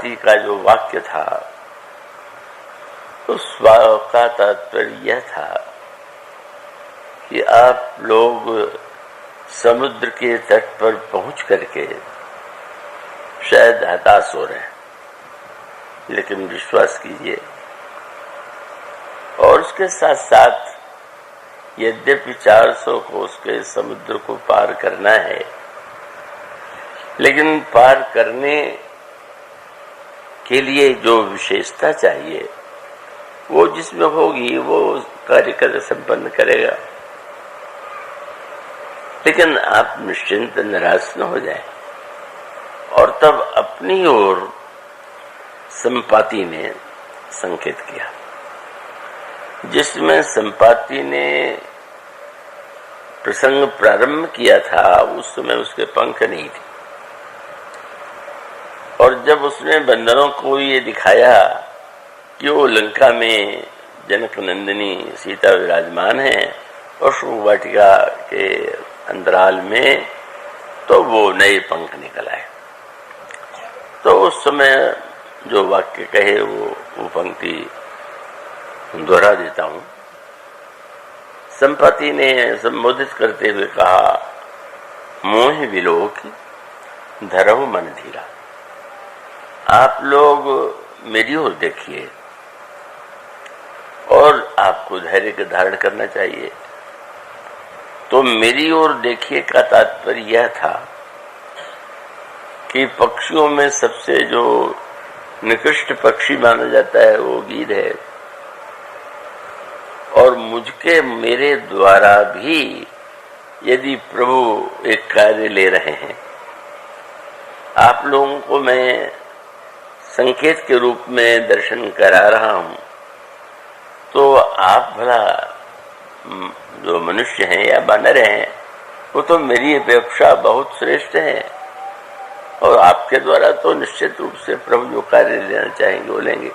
संपाति का जो वाक्य था उस वाक्य का तात्पर्य यह था कि आप लोग समुद्र के तट पर पहुंच करके शायद हताश हो रहे हैं, लेकिन विश्वास कीजिए। और उसके साथ साथ यद्यपि 400 कोस के समुद्र को पार करना है, लेकिन पार करने के लिए जो विशेषता चाहिए वो जिसमें होगी वो कार्य कर संपन्न करेगा। लेकिन आप निश्चिंत निराश न हो जाए। और तब अपनी ओर संपाति ने संकेत किया, जिसमें संपाति ने प्रसंग प्रारंभ किया था उस समय उसके पंख नहीं थे। और जब उसने बंदरों को ये दिखाया कि वो लंका में जनक नंदिनी सीता विराजमान है और शोक वाटिका के अंतराल में, तो वो नए पंख निकल आए। तो उस समय जो वाक्य कहे वो पंक्ति दोहरा देता हूं। संपाति ने संबोधित करते हुए कहा, मोह विलोक धरहु मन धीरा। आप लोग मेरी ओर देखिए और आपको धैर्य का धारण करना चाहिए। तो मेरी ओर देखिए का तात्पर्य यह था कि पक्षियों में सबसे जो निकृष्ट पक्षी माना जाता है वो गीध है, और मुझके मेरे द्वारा भी यदि प्रभु एक कार्य ले रहे हैं, आप लोगों को मैं संकेत के रूप में दर्शन करा रहा हूं, तो आप भला जो मनुष्य हैं या बानर हैं वो तो मेरी अपेक्षा बहुत श्रेष्ठ है, और आपके द्वारा तो निश्चित रूप से प्रभु जो कार्य लेना चाहेंगे वो लेंगे।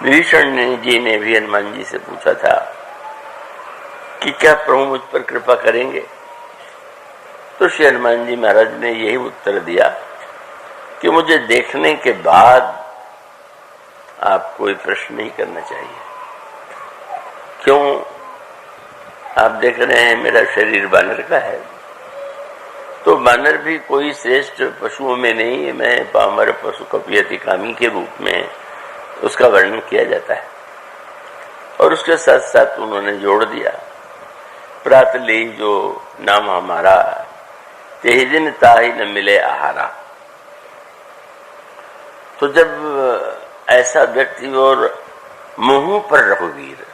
विभीषण जी ने भी हनुमान जी से पूछा था कि क्या प्रभु मुझ पर कृपा करेंगे? तो श्री हनुमान जी महाराज ने यही उत्तर दिया कि मुझे देखने के बाद आप कोई प्रश्न नहीं करना चाहिए। क्यों? आप देख रहे हैं मेरा शरीर बानर का है, तो बानर भी कोई श्रेष्ठ पशुओं में नहीं है। मैं पामर पशु कपियति कामी के रूप में उसका वर्णन किया जाता है। और उसके साथ साथ उन्होंने जोड़ दिया, प्रात ले जो नाम हमारा, तेहि दिन ताहि न मिले आहारा। तो जब ऐसा व्यक्ति और मुंह पर रघुवीर,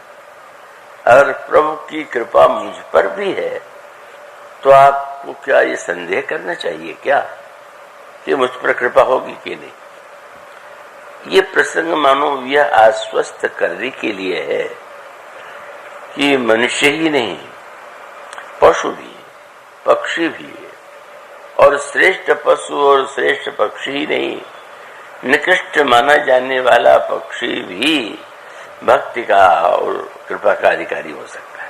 अगर प्रभु की कृपा मुझ पर भी है, तो आपको क्या ये संदेह करना चाहिए क्या कि मुझ पर कृपा होगी कि नहीं? ये प्रसंग मानो यह आश्वस्त करने के लिए है कि मनुष्य ही नहीं, पशु भी, पक्षी भी, और श्रेष्ठ पशु और श्रेष्ठ पक्षी ही नहीं, निकृष्ट माना जाने वाला पक्षी भी भक्ति का और कृपा का अधिकारी हो सकता है।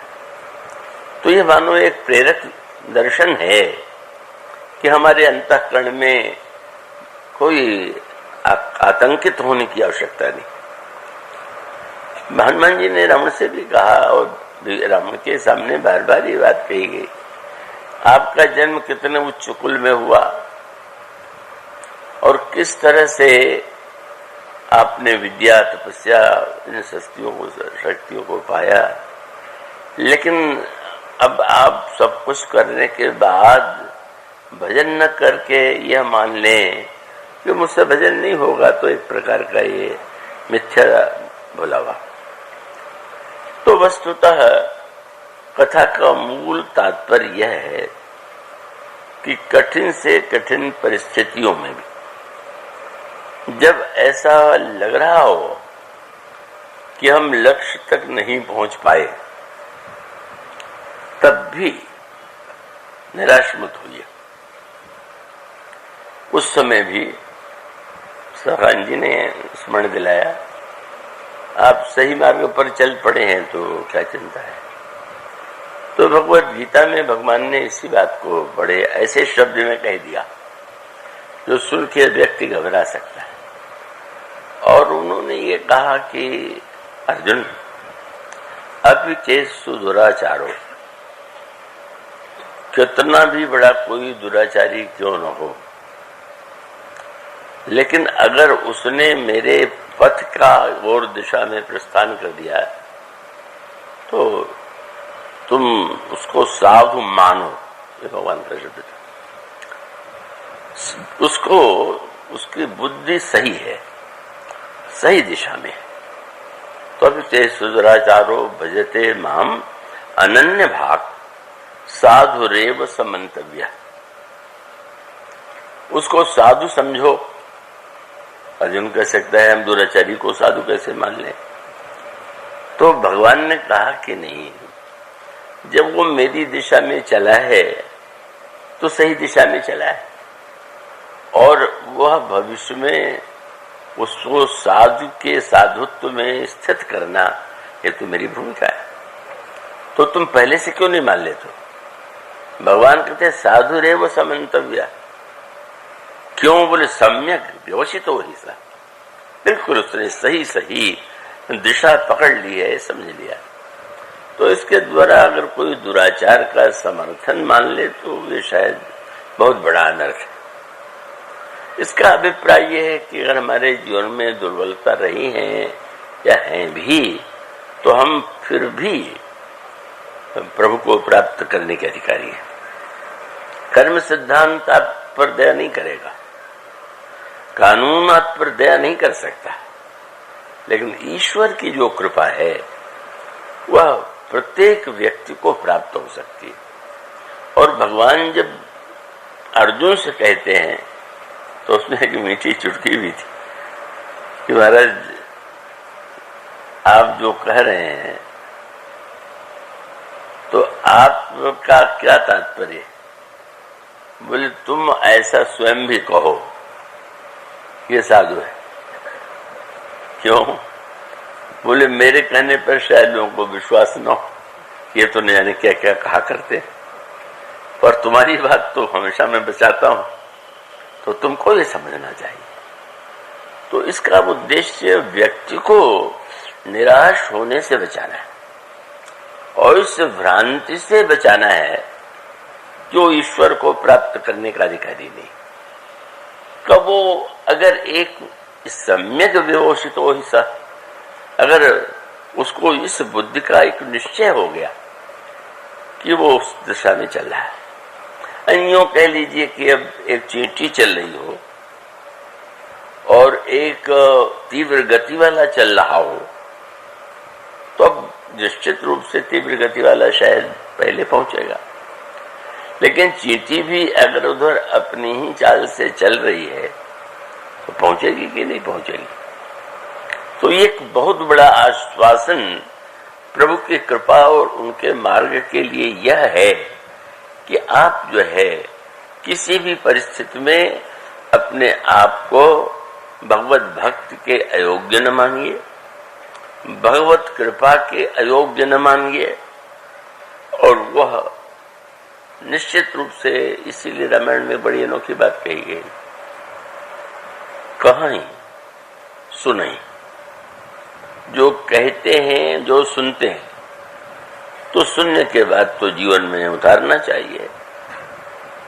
तो ये मानो एक प्रेरक दर्शन है कि हमारे अंतःकरण में कोई आतंकित होने की आवश्यकता नहीं। हनुमान जी ने रावण से भी कहा, और रावण के सामने बार बार ये बात कही गई, आपका जन्म कितने उच्च कुल में हुआ और किस तरह से आपने विद्या तपस्या इन शक्तियों को पाया, लेकिन अब आप सब कुछ करने के बाद भजन न करके यह मान लें कि मुझसे भजन नहीं होगा, तो एक प्रकार का ये मिथ्या भुलावा। तो वस्तुतः कथा का मूल तात्पर्य यह है कि कठिन से कठिन परिस्थितियों में भी जब ऐसा लग रहा हो कि हम लक्ष्य तक नहीं पहुंच पाए, तब भी निराश मत होइए। उस समय भी सखान जी ने स्मरण दिलाया, आप सही मार्ग पर चल पड़े हैं तो क्या चिंता है। तो भगवद गीता में भगवान ने इसी बात को बड़े ऐसे शब्द में कह दिया जो सुन के व्यक्ति घबरा सकता है। और उन्होंने ये कहा कि अर्जुन, अपिचेत्सु दुराचारो, कितना भी बड़ा कोई दुराचारी क्यों न हो, लेकिन अगर उसने मेरे पथ का और दिशा में प्रस्थान कर दिया तो तुम उसको साधु मानो। ये भगवान का शब्द था। उसको, उसकी बुद्धि सही है, सही दिशा में। तो अभी ते सुदराचारो भजते माम अनन्य भाग साधुरेव समंतव्य। उसको साधु समझो। अर्जुन कह सकता है हम दुराचारी को साधु कैसे मान लें? तो भगवान ने कहा कि नहीं, जब वो मेरी दिशा में चला है तो सही दिशा में चला है, और वह भविष्य में उसको साधु के साधुत्व में स्थित करना ये तो मेरी भूमिका है। तो तुम पहले से क्यों नहीं मान लेते? भगवान कहते साधु रे वो समंतव्य। क्यों? बोले सम्यक व्यवसित हो ही सा, बिल्कुल उसने सही दिशा पकड़ ली है, समझ लिया। तो इसके द्वारा अगर कोई दुराचार का समर्थन मान ले तो ये शायद बहुत बड़ा अनर्थ है। इसका अभिप्राय यह है कि अगर हमारे जीवन में दुर्बलता रही है या है भी, तो हम फिर भी प्रभु को प्राप्त करने के अधिकारी हैं। कर्म सिद्धांत आप पर दया नहीं करेगा, कानून आप पर दया नहीं कर सकता, लेकिन ईश्वर की जो कृपा है वह प्रत्येक व्यक्ति को प्राप्त हो सकती है। और भगवान जब अर्जुन से कहते हैं तो उसमें एक मीठी चुटकी भी थी कि महाराज आप जो कह रहे हैं तो आपका क्या तात्पर्य? बोले तुम ऐसा स्वयं भी कहो ये साधु है। क्यों? बोले मेरे कहने पर शायद लोगों को विश्वास न हो, ये तो नहीं जाने क्या क्या कहा करते, पर तुम्हारी बात तो हमेशा मैं बचाता हूं, तो तुमको ये समझना चाहिए। तो इसका उद्देश्य व्यक्ति को निराश होने से बचाना है और इस भ्रांति से बचाना है जो ईश्वर को प्राप्त करने का अधिकारी नहीं। तो वो अगर एक सम्यक व्यवसित हो हिस्सा, अगर उसको इस बुद्धि का एक निश्चय हो गया कि वो उस दिशा में चल रहा है। यूं कह लीजिए कि अब एक चींटी चल रही हो और एक तीव्र गति वाला चल रहा हो, तो अब निश्चित रूप से तीव्र गति वाला शायद पहले पहुंचेगा, लेकिन चींटी भी अगर उधर अपनी ही चाल से चल रही है तो पहुंचेगी कि नहीं पहुंचेगी। तो ये एक बहुत बड़ा आश्वासन प्रभु की कृपा और उनके मार्ग के लिए यह है कि आप जो है किसी भी परिस्थिति में अपने आप को भगवत भक्त के अयोग्य न मानिए, भगवत कृपा के अयोग्य न मानिए। और वह निश्चित रूप से, इसीलिए रामायण में बड़ी अनोखी बात कही गई, कहीं सुनाई। जो कहते हैं, जो सुनते हैं, तो सुनने के बाद तो जीवन में उतारना चाहिए।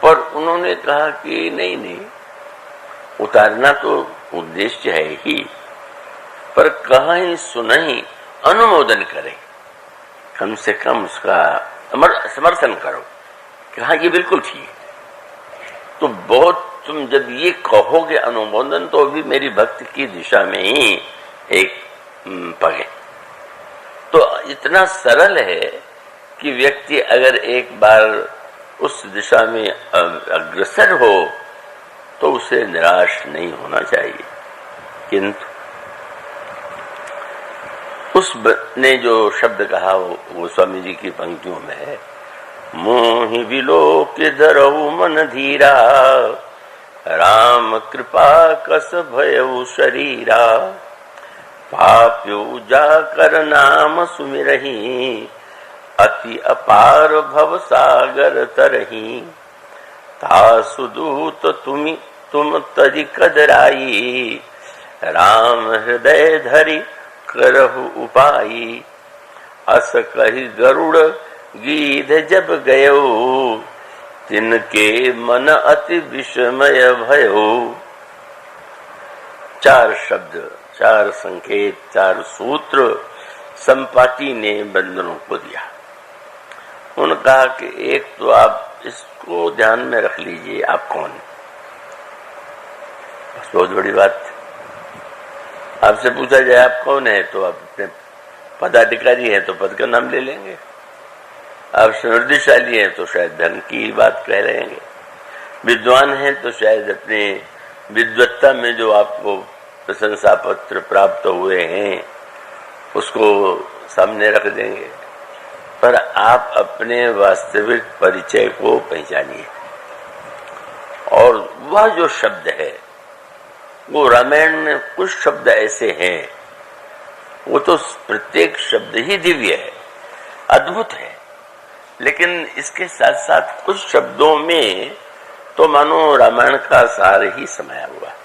पर उन्होंने कहा कि नहीं, उतारना तो उद्देश्य है ही, पर कहीं सुनाई अनुमोदन करें, कम से कम उसका समर्थन करो कि हाँ ये बिल्कुल ठीक है। तो बहुत तुम जब ये कहोगे अनुमोदन, तो भी मेरी भक्ति की दिशा में ही एक पग है। तो इतना सरल है कि व्यक्ति अगर एक बार उस दिशा में अग्रसर हो तो उसे निराश नहीं होना चाहिए। किंतु उसने जो शब्द कहा वो स्वामी जी की पंक्तियों में है, मोहि विलोक धरऊ मन धीरा, राम कृपा कस भयउ शरीरा, पाप्यो जाकर नाम सुमिरहि, अति अपार भव सागर तरहि, तासु दूत तुमि तुम तजी कदराई, राम हृदय धरि करहु उपाई। अस कहि गरुड़ गीध जब गयो, तिनके मन अति विस्मय भयो। 4 शब्द, 4 संकेत, 4 सूत्र संपाति ने बंदरों को दिया। उन्होंने कहा कि एक तो आप इसको ध्यान में रख लीजिए, आप कौन, बस बहुत बड़ी बात। आपसे पूछा जाए आप कौन है, तो आप अपने पदाधिकारी हैं तो पद का नाम ले लेंगे, आप समृद्धिशाली हैं तो शायद धन की बात कह लेंगे, विद्वान हैं तो शायद अपने विद्वत्ता में जो आपको प्रशंसा पत्र प्राप्त हुए हैं उसको सामने रख देंगे। पर आप अपने वास्तविक परिचय को पहचानिए। और वह जो शब्द है, वो रामायण में कुछ शब्द ऐसे हैं, वो तो प्रत्येक शब्द ही दिव्य है, अद्भुत है, लेकिन इसके साथ साथ कुछ शब्दों में तो मानो रामायण का सार ही समाया हुआ है।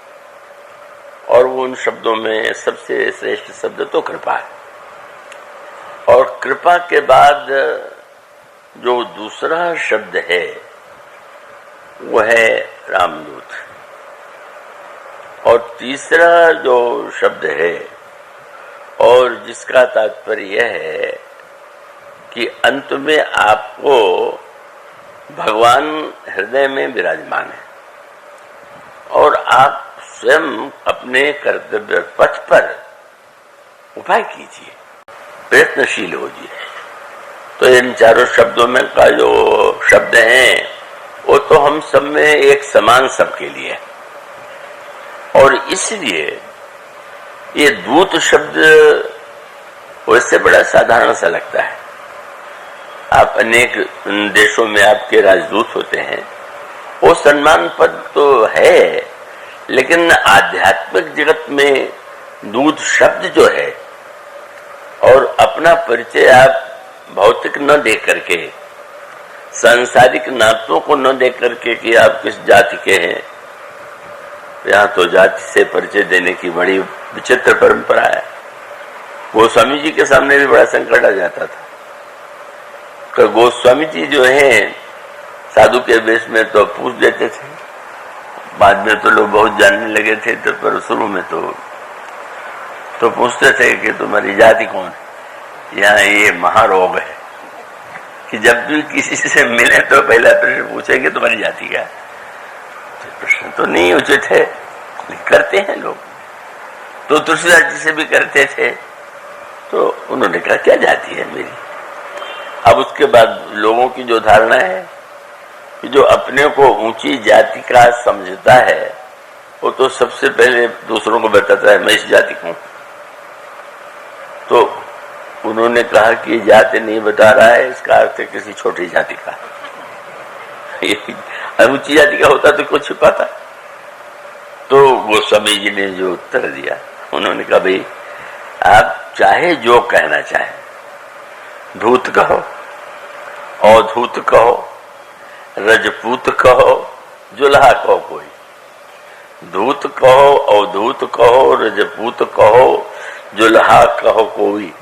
और वो उन शब्दों में सबसे श्रेष्ठ शब्द तो कृपा है। और कृपा के बाद जो दूसरा शब्द है वो है रामदूत। और तीसरा जो शब्द है और जिसका तात्पर्य यह है कि अंत में आपको भगवान हृदय में विराजमान है और आप स्वयं अपने कर्तव्य पथ पर उपाय कीजिए, प्रयत्नशील होजिए। तो इन चारों शब्दों में का जो शब्द हैं वो तो हम सब में एक समान सबके लिए है। और इसलिए ये दूत शब्द वैसे बड़ा साधारण सा लगता है। आप अनेक देशों में आपके राजदूत होते हैं, वो सम्मान पद तो है, लेकिन आध्यात्मिक जगत में दूत शब्द जो है और अपना परिचय आप भौतिक न दे करके, सांसारिक नातों को न दे करके कि आप किस जाति के हैं, यहाँ तो जाति से परिचय देने की बड़ी विचित्र परंपरा है। गोस्वामी जी के सामने भी बड़ा संकट आ जाता था कि गोस्वामी जी जो हैं साधु के वेश में तो पूछ देते थे, बाद में तो लोग बहुत जानने लगे थे, तो पर शुरू में तो पूछते थे कि तुम्हारी जाति कौन है। यहाँ ये महारोग है कि जब भी किसी से मिले तो पहला प्रश्न पूछेंगे तुम्हारी जाति क्या है। प्रश्न तो नहीं उचित है, करते हैं लोग, तो तुलसीदास जी से भी करते थे। तो उन्होंने कहा क्या जाति है मेरी। अब उसके बाद लोगों की जो धारणा है कि जो अपने को ऊंची जाति का समझता है वो तो सबसे पहले दूसरों को बताता है मैं इस जाति का हूं। तो उन्होंने कहा कि जाति नहीं बता रहा है, इसका अर्थ है किसी छोटी जाति का। ऊंची जाति का होता तो कुछ छिपाता। तो गोस्वामी जी ने जो उत्तर दिया, उन्होंने कहा भाई आप चाहे जो कहना चाहे, धूत कहो, अवधूत कहो, रजपूत कहो, जुल्हा कहो, कोई धूत कहो, अवधूत कहो, रजपूत कहो, जुल्हा कहो कोई।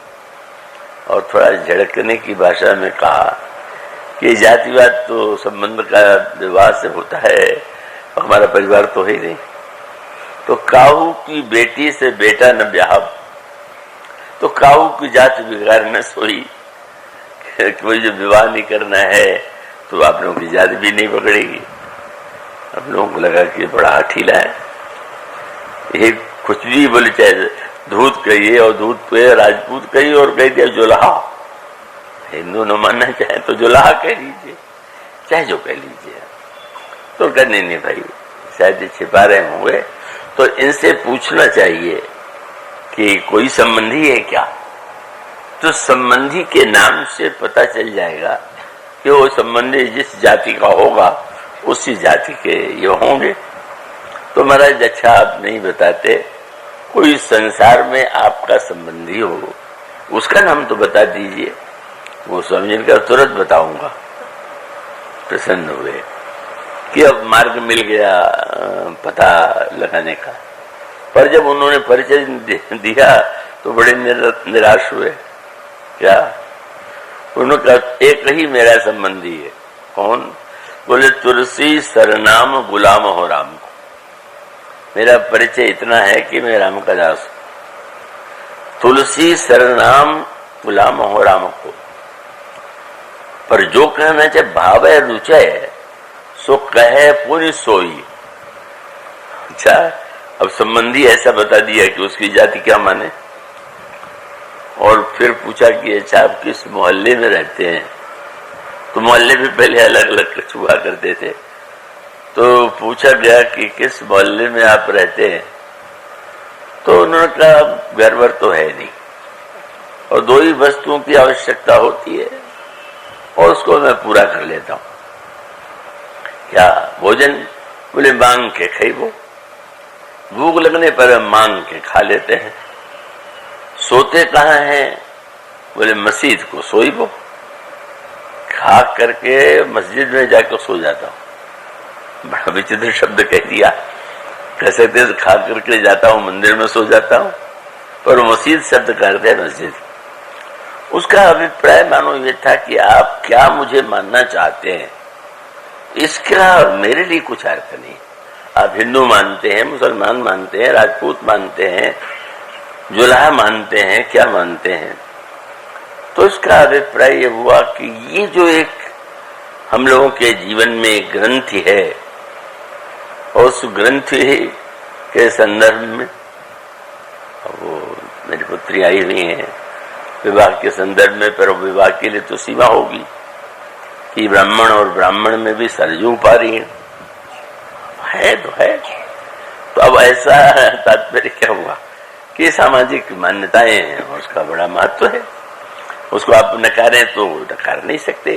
और थोड़ा झड़कने की भाषा में कहा कि जातिवाद तो संबंध का विवाह से होता है, हमारा परिवार तो है ही नहीं। तो काहू की बेटी से बेटा न ब्याह, तो काहू की जात बिगाड़ न सोई। कोई जो विवाह नहीं करना है तो आप लोगों की जात भी नहीं पकड़ेगी। आप लोगों को लगा कि बड़ा हठीला है, ये कुछ भी बोले, चाहे धूत कहिए और धूत कहिए, राजपूत कहिए और कह दिया जुल्हा। हिंदू न मानना चाहे तो जुल्हा कह लीजिए, चाहे जो कह लीजिए। तो कहने नहीं भाई शायद छिपा रहे होंगे, तो इनसे पूछना चाहिए कि कोई संबंधी है क्या। तो संबंधी के नाम से पता चल जाएगा कि वो संबंधी जिस जाति का होगा उसी जाति के ये होंगे। तो महाराज अच्छा आप नहीं बताते, कोई संसार में आपका संबंधी हो उसका नाम तो बता दीजिए। वो स्वामी जी का तुरंत बताऊंगा। प्रसन्न हुए। कि अब मार्ग मिल गया पता लगाने का। पर जब उन्होंने परिचय दिया तो बड़े निराश हुए। क्या? उन्होंने कहा एक ही मेरा संबंधी है। कौन? बोले तुलसी सरनाम गुलाम हो राम को। मेरा परिचय इतना है कि मैं राम का दास हूं। तुलसी सरनाम गुलाम हो राम को। पर जो कहना चाहे भाव है रुचय सो कहे पूरी सोई। अच्छा, अब संबंधी ऐसा बता दिया कि उसकी जाति क्या माने। और फिर पूछा कि अच्छा आप किस मोहल्ले में रहते हैं? तो मोहल्ले भी पहले अलग अलग हुआ करते थे। तो पूछा गया कि किस मोहल्ले में आप रहते हैं? तो उन्होंने कहा घर भर तो है नहीं और 2 ही वस्तुओं की आवश्यकता होती है और उसको मैं पूरा कर लेता हूं। क्या? भोजन? बोले मांग के खाइबो। भूख लगने पर मांग के खा लेते हैं। सोते कहाँ हैं? बोले मस्जिद को सोईबो। खा करके मस्जिद में जाकर सो जाता हूं। बड़ा विचित्र शब्द कह दिया। कह सकते खा करके जाता हूं मंदिर में सो जाता हूं, पर मस्जिद शब्द करते हैं मस्जिद। उसका अभिप्राय मानो ये था कि आप क्या मुझे मानना चाहते हैं, इसका मेरे लिए कुछ अर्थ नहीं। आप हिंदू मानते हैं, मुसलमान मानते हैं, राजपूत मानते हैं, जुलाहा मानते हैं, क्या मानते हैं। तो इसका अभिप्राय ये हुआ कि ये जो एक हम लोगों के जीवन में एक ग्रंथि है और उस ग्रंथि के संदर्भ में वो मेरी पुत्री आई हुई है विवाह के संदर्भ में। पर विवाह के लिए तो सीमा होगी कि ब्राह्मण और ब्राह्मण में भी सरजू पा रही है तो है। तो अब ऐसा तात्पर्य क्या हुआ कि सामाजिक मान्यताएं हैं, उसका बड़ा महत्व है। उसको आप नकारें तो नकार नहीं सकते।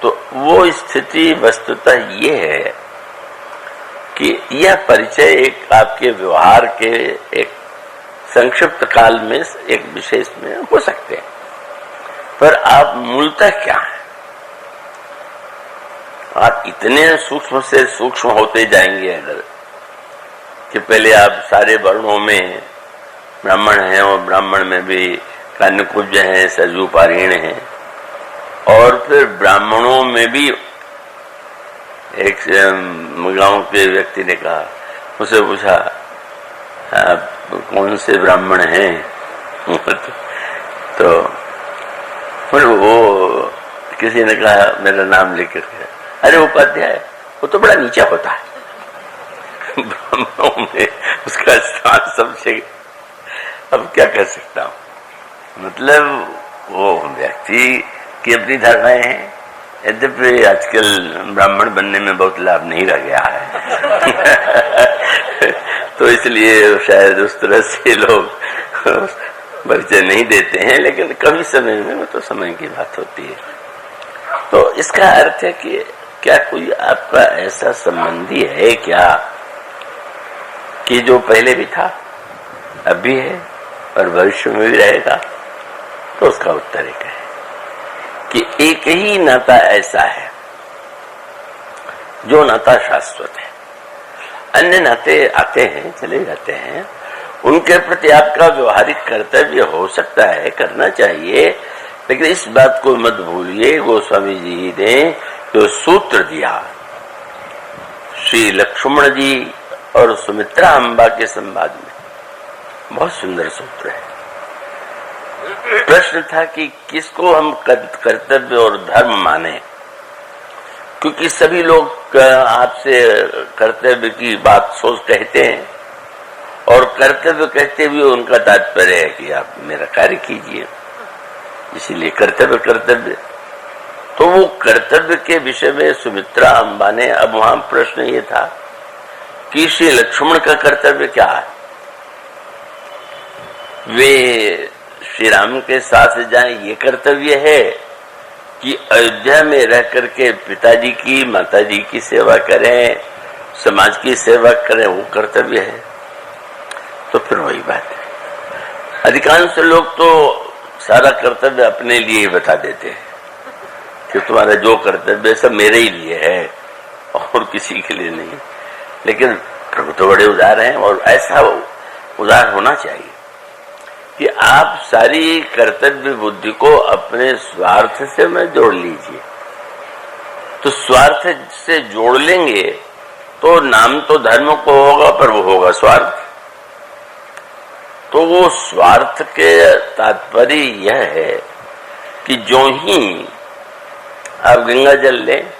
तो वो स्थिति वस्तुतः ये है कि यह परिचय एक आपके व्यवहार के एक संक्षिप्त काल में एक विशेष में हो सकते हैं, पर आप मूलतः क्या है? आप इतने सूक्ष्म से सूक्ष्म होते जाएंगे अगर कि पहले आप सारे वर्णों में ब्राह्मण हैं और ब्राह्मण में भी कान्यकुब्ज हैं, सरजू पारीण हैं, और फिर ब्राह्मणों में भी एक गांव के व्यक्ति ने कहा, मुझसे पूछा आप कौन से ब्राह्मण हैं? तो फिर वो किसी ने कहा मेरा नाम लेकर, अरे उपाध्याय वो तो बड़ा नीचा होता है। ब्राह्मणों में उसका स्थान सबसे, अब क्या कर सकता हूं। मतलब वो व्यक्ति की अपनी धारणाएं हैं। यद्यपि आजकल ब्राह्मण बनने में बहुत लाभ नहीं रह गया है तो इसलिए शायद उस तरह से लोग परिचय नहीं देते हैं, लेकिन कभी समय में वो तो समय की बात होती है। तो इसका अर्थ है कि क्या कोई आपका ऐसा संबंधी है क्या कि जो पहले भी था, अब भी है और भविष्य में भी रहेगा? तो उसका उत्तर एक है कि एक ही नाता ऐसा है जो नाता शाश्वत है। अन्य नाते आते हैं चले जाते हैं, उनके प्रति आपका व्यवहारिक कर्तव्य हो सकता है, करना चाहिए, लेकिन इस बात को मत भूलिए। गोस्वामी जी ने जो सूत्र दिया श्री लक्ष्मण जी और सुमित्रा अम्बा के संवाद में, बहुत सुंदर सूत्र है। प्रश्न था कि किसको हम कर्तव्य और धर्म माने, क्योंकि सभी लोग आपसे कर्तव्य की बात सोच कहते हैं और कर्तव्य कहते हुए उनका तात्पर्य है कि आप मेरा कार्य कीजिए, इसीलिए कर्तव्य। तो वो कर्तव्य के विषय में सुमित्रा अम्बा ने, अब वहां प्रश्न ये था कि श्री लक्ष्मण का कर्तव्य क्या है। वे श्री राम के साथ जाएं, ये कर्तव्य है कि अयोध्या में रह करके पिताजी की माताजी की सेवा करें, समाज की सेवा करें, वो कर्तव्य है। तो फिर वही बात है, अधिकांश लोग तो सारा कर्तव्य अपने लिए ही बता देते हैं कि तुम्हारा जो कर्तव्य सब मेरे ही लिए है, और किसी के लिए नहीं। लेकिन प्रभु तो बड़े उदार हैं, और ऐसा उदार होना चाहिए कि आप सारी कर्तव्य बुद्धि को अपने स्वार्थ से में जोड़ लीजिए। तो स्वार्थ से जोड़ लेंगे तो नाम तो धर्म को होगा, पर वो होगा स्वार्थ। तो वो स्वार्थ के तात्पर्य यह है कि जो ही आप गंगा जल लें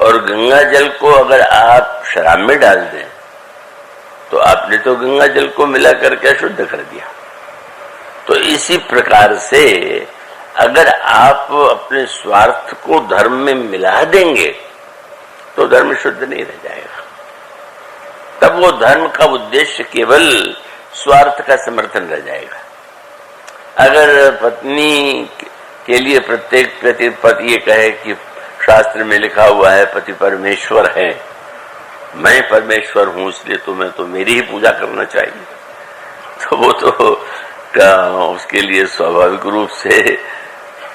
और गंगा जल को अगर आप शराब में डाल दें तो आपने तो गंगा जल को मिला करके अशुद्ध कर दिया। तो इसी प्रकार से अगर आप अपने स्वार्थ को धर्म में मिला देंगे तो धर्म शुद्ध नहीं रह जाएगा। तब वो धर्म का उद्देश्य केवल स्वार्थ का समर्थन रह जाएगा। अगर पत्नी के लिए प्रत्येक पति ये कहे कि शास्त्र में लिखा हुआ है पति परमेश्वर है, मैं परमेश्वर हूं इसलिए तुम्हें तो मेरी ही पूजा करना चाहिए, तो वो तो उसके लिए स्वाभाविक रूप से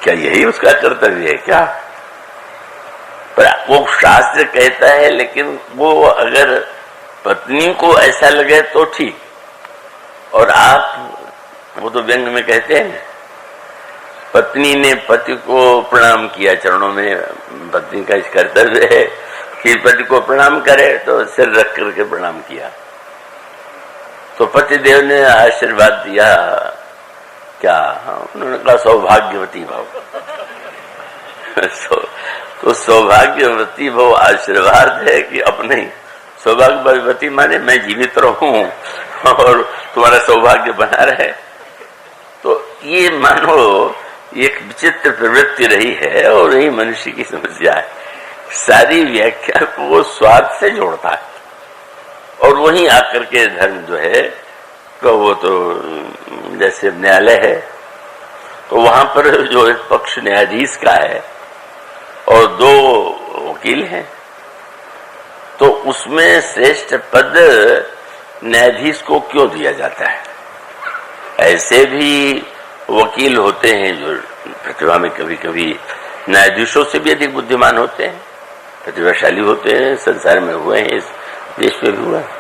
क्या यही उसका कर्तव्य है क्या? पर वो शास्त्र कहता है, लेकिन वो अगर पत्नी को ऐसा लगे तो ठीक। और आप, वो तो व्यंग में कहते हैं, पत्नी ने पति को प्रणाम किया चरणों में, पत्नी का इस कर्तव्य है कि पति को प्रणाम करे, तो सिर रख करके प्रणाम किया। तो पति देव ने आशीर्वाद दिया, क्या उन्होंने कहा सौभाग्यवती भव। तो सौभाग्यवती भव आशीर्वाद है कि अपने सौभाग्यवती माने मैं जीवित रहूं और तुम्हारा सौभाग्य बना रहे। तो ये मानो एक विचित्र प्रवृत्ति रही है और यही मनुष्य की समस्या है। सारी व्याख्या को वो स्वार्थ से जोड़ता है और वहीं आकर के धर्म जो है तो वो तो जैसे न्यायालय है तो वहां पर जो एक पक्ष न्यायाधीश का है और 2 वकील हैं, तो उसमें श्रेष्ठ पद न्यायाधीश को क्यों दिया जाता है? ऐसे भी वकील होते हैं जो प्रतिभा में कभी कभी न्यायाधीशों से भी अधिक बुद्धिमान होते हैं, प्रतिभाशाली होते हैं, संसार में हुए हैं, इस देश में भी हुआ है।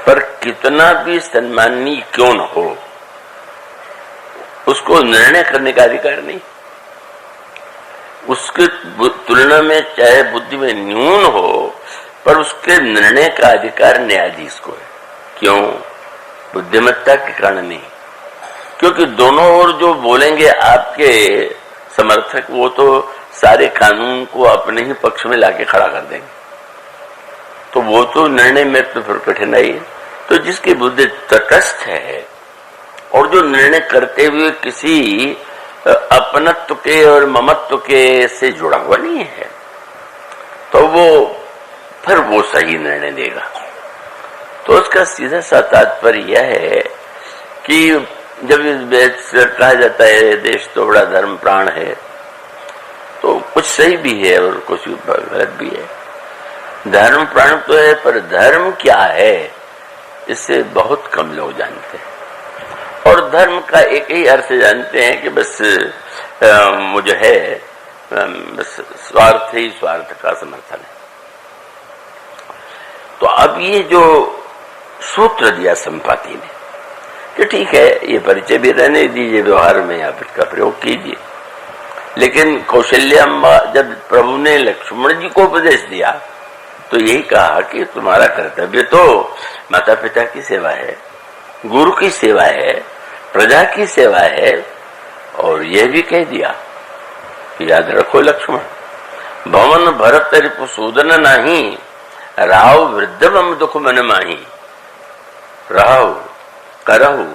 पर कितना भी सम्माननीय क्यों न हो, उसको निर्णय करने का अधिकार नहीं। उसके तुलना में चाहे बुद्धि में न्यून हो, पर उसके निर्णय का अधिकार न्यायाधीश को है। क्यों? बुद्धिमत्ता के कारण नहीं, क्योंकि दोनों ओर जो बोलेंगे आपके समर्थक, वो तो सारे कानून को अपने ही पक्ष में लाके खड़ा कर देंगे, तो वो तो निर्णय में तो फिर कठिनाई है। तो जिसकी बुद्धि तटस्थ है और जो निर्णय करते हुए किसी अपनत्व के और ममत्व के से जुड़ा हुआ नहीं है, तो वो सही निर्णय देगा। तो उसका सीधा सा तात्पर्य यह है कि जब इस वेद से कहा जाता है देश तो बड़ा धर्म प्राण है, तो कुछ सही भी है और कुछ गलत भी है। धर्म प्राण तो है, पर धर्म क्या है इससे बहुत कम लोग जानते हैं। और धर्म का एक ही अर्थ जानते हैं कि बस मुझे है, बस स्वार्थ ही स्वार्थ का समर्थन है। तो अब ये जो सूत्र दिया संपाति ने कि ठीक है, ये परिचय भी रहने दीजिए, व्यवहार में आप इसका प्रयोग कीजिए। लेकिन कौशल्या जब प्रभु ने लक्ष्मण जी को उपदेश दिया तो यही कहा कि तुम्हारा कर्तव्य तो माता पिता की सेवा है, गुरु की सेवा है, प्रजा की सेवा है। और यह भी कह दिया कि याद रखो लक्ष्मण, भवन भरत रिपुसूदन नहीं, राव वृद्ध मम दुख मन माही। राव करहु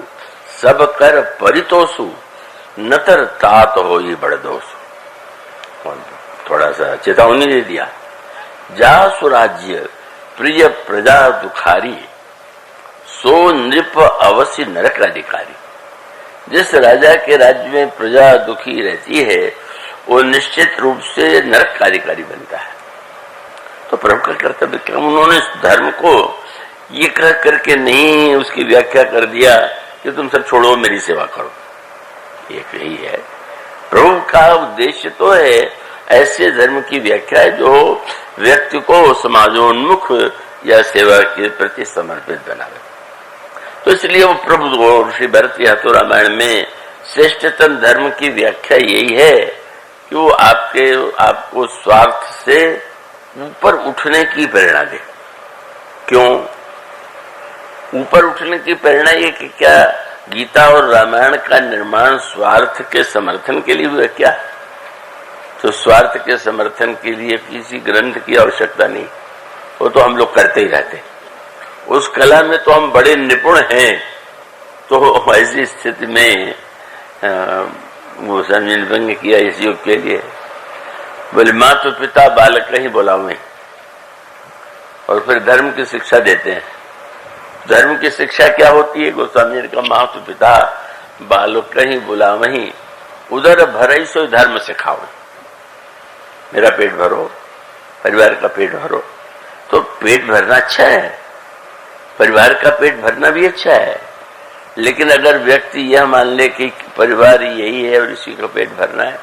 सब कर परितोषु, नतर तात हो ही बड़ दोषु। थोड़ा सा चेतावनी दे दिया, जा सुराज्य प्रिय प्रजा दुखारी, सो नृप अवश्य नरक का अधिकारी। जिस राजा के राज्य में प्रजा दुखी रहती है वो निश्चित रूप से नरक का अधिकारी बनता है। तो प्रभु का कर्तव्य क्या? उन्होंने धर्म को ये कह करके नहीं उसकी व्याख्या कर दिया कि तुम सब छोड़ो मेरी सेवा करो। एक यही है प्रभु का उद्देश्य, तो है ऐसे धर्म की व्याख्या जो व्यक्ति को समाजोन्मुख या सेवा के प्रति समर्पित बनावे। तो इसलिए वो प्रभु ऋषि भरत या तो रामायण में श्रेष्ठतम धर्म की व्याख्या यही है कि वो आपको स्वार्थ से ऊपर उठने की प्रेरणा दे। क्यों ऊपर उठने की प्रेरणा? ये कि क्या गीता और रामायण का निर्माण स्वार्थ के समर्थन के लिए हुआ क्या? तो स्वार्थ के समर्थन के लिए किसी ग्रंथ की आवश्यकता नहीं, वो तो हम लोग करते ही रहते। उस कला में तो हम बड़े निपुण हैं। तो ऐसी स्थिति में वो स्वामी ने व्यंग्य किया इस युग के लिए, बोले माता पिता बालक ही बुलावे, और फिर धर्म की शिक्षा देते हैं। धर्म की शिक्षा क्या होती है? गोस्वामी का माता पिता बालक ही बुलावही, उधर भरई सो धर्म सिखाओ। मेरा पेट भरो, परिवार का पेट भरो। तो पेट भरना अच्छा है, परिवार का पेट भरना भी अच्छा है, लेकिन अगर व्यक्ति यह मान ले कि परिवार यही है और इसी का पेट भरना है,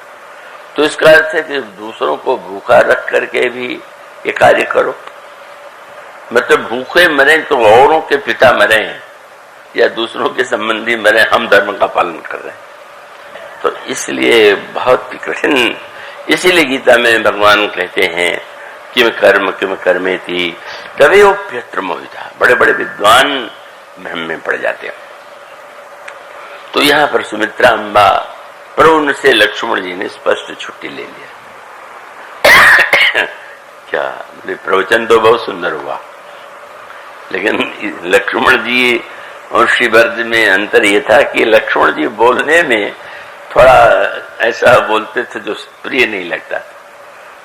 तो इसका अर्थ है कि दूसरों को भूखा रख करके भी ये कार्य करो। मतलब भूखे मरे तो औरों के पिता मरे या दूसरों के संबंधी मरे, हम धर्म का पालन कर रहे हैं। तो इसलिए बहुत कठिन, इसीलिए गीता में भगवान कहते हैं किम कर्म किम कर्मे थी तवेप्यत्र मोहिता। बड़े बड़े विद्वान भ्रम में पड़ जाते हैं। तो यहाँ पर सुमित्रा अम्बा पर उनसे लक्ष्मण जी ने स्पष्ट छुट्टी ले लिया। क्या प्रवचन तो बहुत सुंदर हुआ, लेकिन लक्ष्मण जी और श्री भरत में अंतर ये था कि लक्ष्मण जी बोलने में थोड़ा ऐसा बोलते थे जो प्रिय नहीं लगता,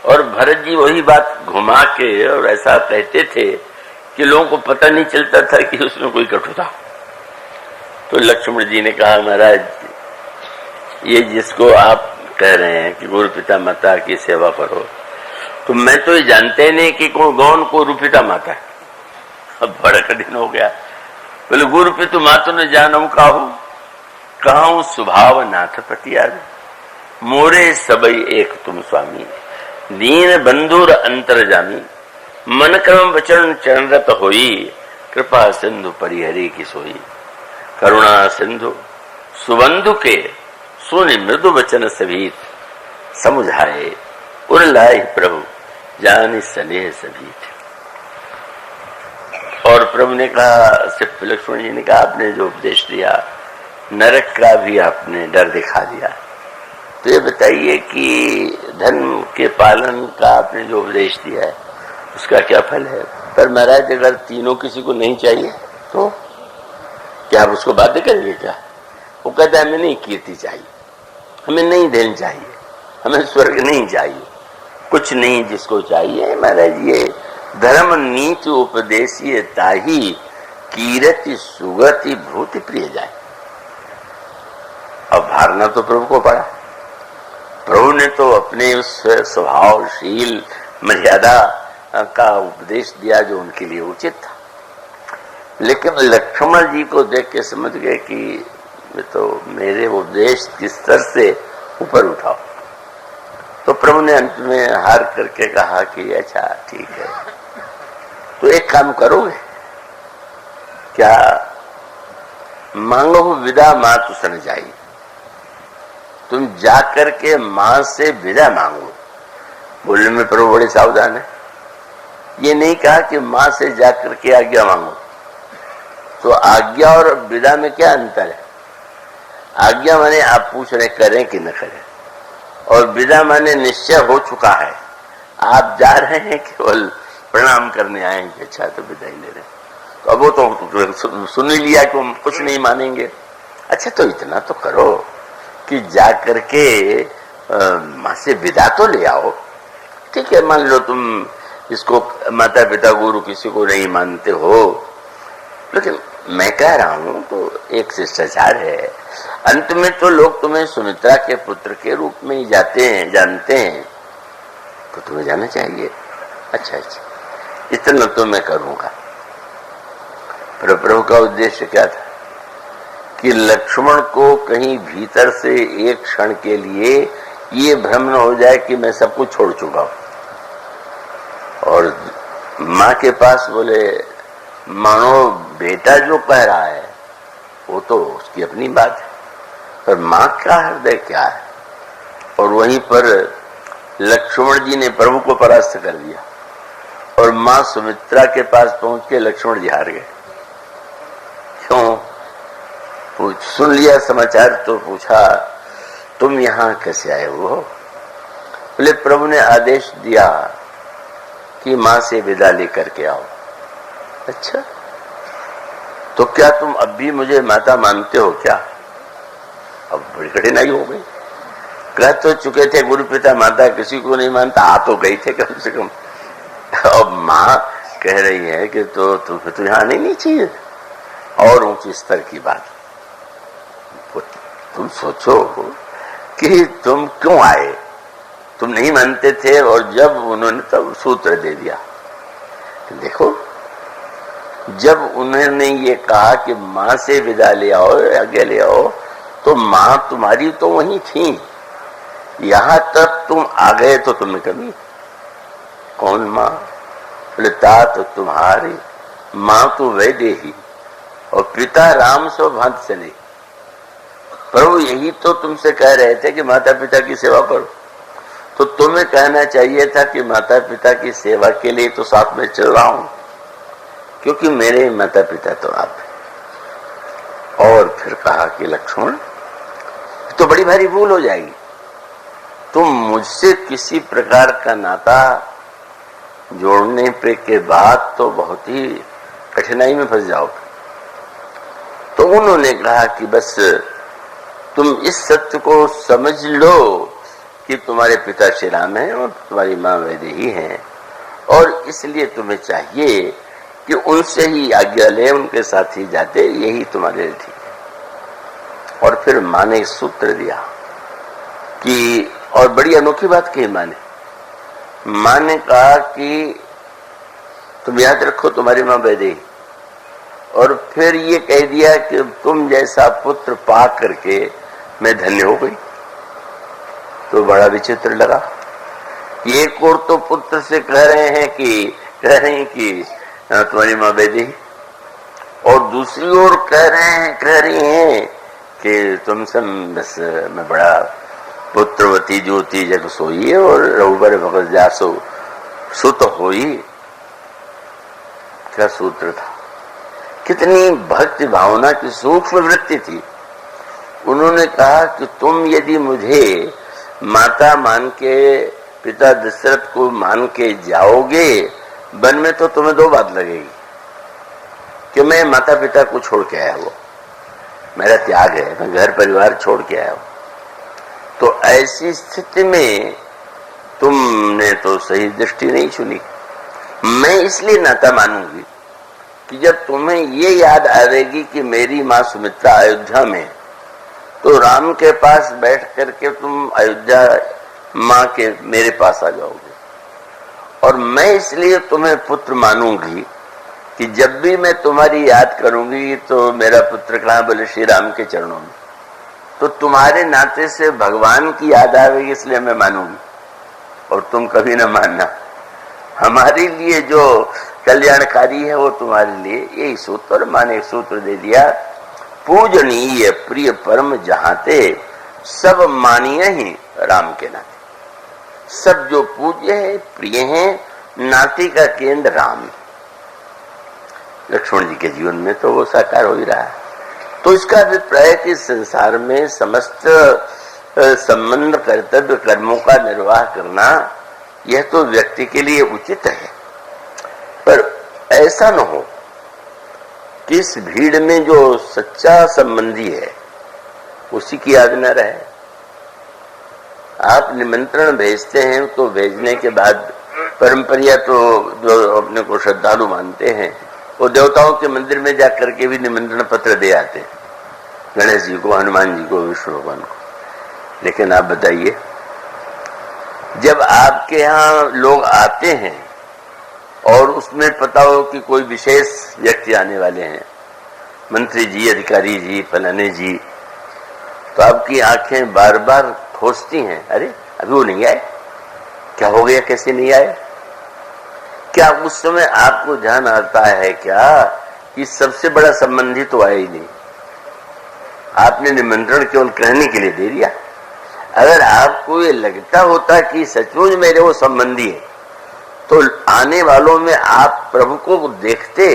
और भरत जी वही बात घुमा के और ऐसा कहते थे कि लोगों को पता नहीं चलता था कि उसमें कोई कटुता। तो लक्ष्मण जी ने कहा, महाराज ये जिसको आप कह रहे हैं कि गुरु पिता माता की सेवा करो, तो मैं तो ये जानते नहीं कि कौन गुरु पिता माता है। अब बड़ा कठिन हो गया। बोले गुरु पिता माता ने जानू कहूं स्वभाव नाथ पतियार, मोरे सबई एक तुम स्वामी, दीन बंधुर अंतर जामी, मन क्रम वचन चरणरत होई, कृपा सिंधु परिहरी की सोई, करुणा सिंधु सुबंधु के सुनि मृदु वचन सभीत, समुझाए उर्लाए प्रभु जानि स्नेह सभीत। और प्रभु ने कहा, सिर्फ लक्ष्मण जी ने कहा, आपने जो उपदेश दिया नरक का भी आपने डर दिखा दिया। तो ये बताइए कि धर्म के पालन का आपने जो उपदेश दिया है उसका क्या फल है? पर महाराज अगर तीनों किसी को नहीं चाहिए तो क्या आप उसको बाध्य करेंगे क्या? वो कहता है हमें नहीं कीर्ति चाहिए, हमें नहीं धन चाहिए, हमें स्वर्ग नहीं चाहिए, कुछ नहीं जिसको चाहिए महाराज ये धर्म नीति उपदेशीय ताही, कीरति सुगति भूति प्रिय जाए। अब भारना तो प्रभु को पड़ा। प्रभु ने तो अपने उस स्वभावशील मर्यादा का उपदेश दिया जो उनके लिए उचित था, लेकिन लक्ष्मण जी को देख के समझ गए कि तो मेरे उपदेश के स्तर से ऊपर उठाओ। तो प्रभु ने अंत में हार करके कहा कि अच्छा ठीक है, तो एक काम करोगे क्या? मांगो विदा मातु सन जाई, तुम जाकर के मां से विदा मांगो। बोलने में प्रभु बड़े सावधान है। ये नहीं कहा कि मां से जाकर के आज्ञा मांगो। तो आज्ञा और विदा में क्या अंतर है? आज्ञा माने आप पूछ रहे करें कि न करें, और विदा माने निश्चय हो चुका है, आप जा रहे हैं केवल प्रणाम करने आएंगे, अच्छा तो विदाई ले रहे। तो अब वो तो सुन ही लिया कि हम कुछ नहीं मानेंगे। अच्छा तो इतना तो करो कि जा करके मां से विदा तो ले आओ। ठीक है, मान लो तुम इसको माता पिता गुरु किसी को नहीं मानते हो, लेकिन मैं कह रहा हूं तो एक शिष्टाचार है। अंत में तो लोग तुम्हें सुमित्रा के पुत्र के रूप में ही जानते हैं, तो तुम्हें जाना चाहिए। अच्छा अच्छा, इतना तो मैं करूंगा। प्रभु का उद्देश्य क्या था कि लक्ष्मण को कहीं भीतर से एक क्षण के लिए ये भ्रम न हो जाए कि मैं सब कुछ छोड़ चुका हूं। और माँ के पास बोले मानो बेटा जो कह रहा है वो तो उसकी अपनी बात है, पर माँ का हृदय क्या है। और वहीं पर लक्ष्मण जी ने प्रभु को परास्त कर दिया और माँ सुमित्रा के पास पहुंच के लक्ष्मण जी हार गए। क्यों? सुन लिया समाचार तो पूछा तुम यहाँ कैसे आए हो? बोले प्रभु ने आदेश दिया कि माँ से विदा लेकर के आओ। अच्छा, तो क्या तुम अब भी मुझे माता मानते हो क्या? अब बड़ी कठिनाई हो गई। कह तो चुके थे गुरु पिता माता किसी को नहीं मानता, आ तो गई थे कम से कम। अब माँ कह रही है कि तो तुम्हें तो यहाँ नहीं चाहिए। और ऊंची स्तर की बात, तुम सोचो कि तुम क्यों आए, तुम नहीं मानते थे और जब उन्होंने तब सूत्र दे दिया। देखो, जब उन्होंने ये कहा कि माँ से विदा ले आओ, आगे ले आओ, तो माँ तुम्हारी तो वहीं थी, यहां तक तुम आ गए तो तुमने कभी कौन माँ? बोले तात तुम्हारी माँ तो वैदेही और पिता राम सो भांत से नहीं। प्रभु यही तो तुमसे कह रहे थे कि माता पिता की सेवा करो, तो तुम्हें कहना चाहिए था कि माता पिता की सेवा के लिए तो साथ में चल रहा हूं, क्योंकि मेरे माता पिता तो आप हैं। और फिर कहा कि लक्ष्मण तो बड़ी भारी भूल हो जाएगी, तुम मुझसे किसी प्रकार का नाता जोड़ने पे के बाद तो बहुत ही कठिनाई में फंस जाओगे। तो उन्होंने कहा कि बस तुम इस सत्य को समझ लो कि तुम्हारे पिता श्री राम हैं और तुम्हारी माँ वैदेही हैं, और इसलिए तुम्हें चाहिए कि उनसे ही आज्ञा ले, उनके साथ ही जाते, यही तुम्हारे लिए ठीक है। और फिर माँ ने सूत्र दिया कि, और बड़ी अनोखी बात कही माँ ने कहा कि तुम याद रखो तुम्हारी माँ वैदेही, और फिर ये कह दिया कि तुम जैसा पुत्र पा करके मैं धन्य हो गई। तो बड़ा विचित्र लगा। एक और तो पुत्र से कह रहे हैं कि तुम्हारी माँ वैदेही, और दूसरी ओर कह रही हैं कि तुमसे बस मैं बड़ा पुत्रवती ज्योति जग सोई और रघुबर भगत जासो सुत होई। क्या सूत्र था, कितनी भक्ति भावना की सूक्ष्म वृत्ति थी। उन्होंने कहा कि तुम यदि मुझे माता मान के, पिता दशरथ को मान के जाओगे वन में, तो तुम्हें दो बात लगेगी कि मैं माता पिता को छोड़ के आया हूं, मेरा त्याग है, मैं घर परिवार छोड़ के आया हूं। तो ऐसी स्थिति में तुमने तो सही दृष्टि नहीं चुनी। मैं इसलिए नाता मानूंगी कि जब तुम्हें ये याद आएगी कि मेरी माँ सुमित्रा अयोध्या में, तो राम के पास बैठ करके तुम अयोध्या माँ के मेरे पास आ जाओगे। और मैं इसलिए तुम्हें पुत्र मानूंगी कि जब भी मैं तुम्हारी याद करूंगी तो मेरा पुत्र कहाँ? बोले श्री राम के चरणों में। तो तुम्हारे नाते से भगवान की याद आएगी, इसलिए मैं मानूंगी, और तुम कभी न मानना। हमारे लिए जो कल्याणकारी है वो तुम्हारे लिए यही सूत्र। और माने एक सूत्र दे दिया, पूजनीय प्रिय परम जहाते सब मानिए ही राम के नाते। सब जो पूज्य है, प्रिय है, नाती का केंद्र राम। लक्ष्मण जी के जीवन में तो वो साकार हो ही रहा है। तो इसका अभिप्राय कि संसार में समस्त संबंध कर्तव्य कर्मों का निर्वाह करना यह तो व्यक्ति के लिए उचित है, पर ऐसा न हो कि इस भीड़ में जो सच्चा संबंधी है उसी की याद न रहे। आप निमंत्रण भेजते हैं तो भेजने के बाद परंपरा तो जो अपने को श्रद्धालु मानते हैं वो देवताओं के मंदिर में जाकर के भी निमंत्रण पत्र दे आते हैं, गणेश जी को, हनुमान जी को, विष्णु भगवान को। लेकिन आप बताइए, जब आपके यहाँ लोग आते हैं और उसमें पता हो कि कोई विशेष व्यक्ति आने वाले हैं, मंत्री जी, अधिकारी जी, फलाने जी, तो आपकी आंखें बार बार खोजती हैं, अरे अभी वो नहीं आए, क्या हो गया, कैसे नहीं आए। क्या उस समय आपको ध्यान आता है क्या कि सबसे बड़ा संबंधी तो आया ही नहीं, आपने निमंत्रण केवल कहने के लिए दे दिया। अगर आपको ये लगता होता कि सचमुच मेरे वो संबंधी है, तो आने वालों में आप प्रभु को देखते,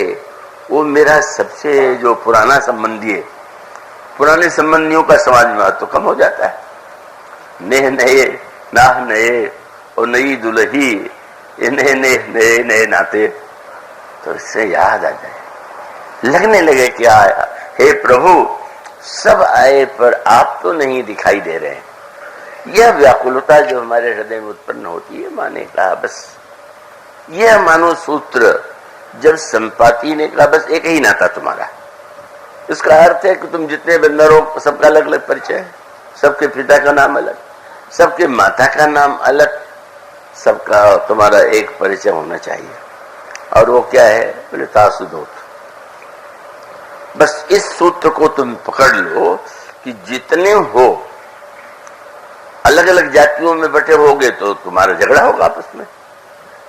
वो मेरा सबसे जो पुराना संबंधी है। पुराने संबंधियों का समाज में तो कम हो जाता है, नए नए नाह नए और नई दुल्ही, ये नए नए नए नए नाते। तो इससे याद आ जाए, लगने लगे कि आया हे प्रभु, सब आए पर आप तो नहीं दिखाई दे रहे हैं। यह व्याकुलता जो हमारे हृदय में उत्पन्न होती है, माने कहा बस यह मानो सूत्र जब संपाति ने कहा बस एक ही नाता तुम्हारा, इसका अर्थ है कि तुम जितने बंदर हो सबका अलग अलग परिचय है, सबके पिता का नाम अलग, सबके माता का नाम अलग, सबका तुम्हारा एक परिचय होना चाहिए। और वो क्या है, बोले तासुदोत। बस इस सूत्र को तुम पकड़ लो कि जितने हो अलग अलग जातियों में बटे होगे तो तुम्हारा झगड़ा होगा आपस में।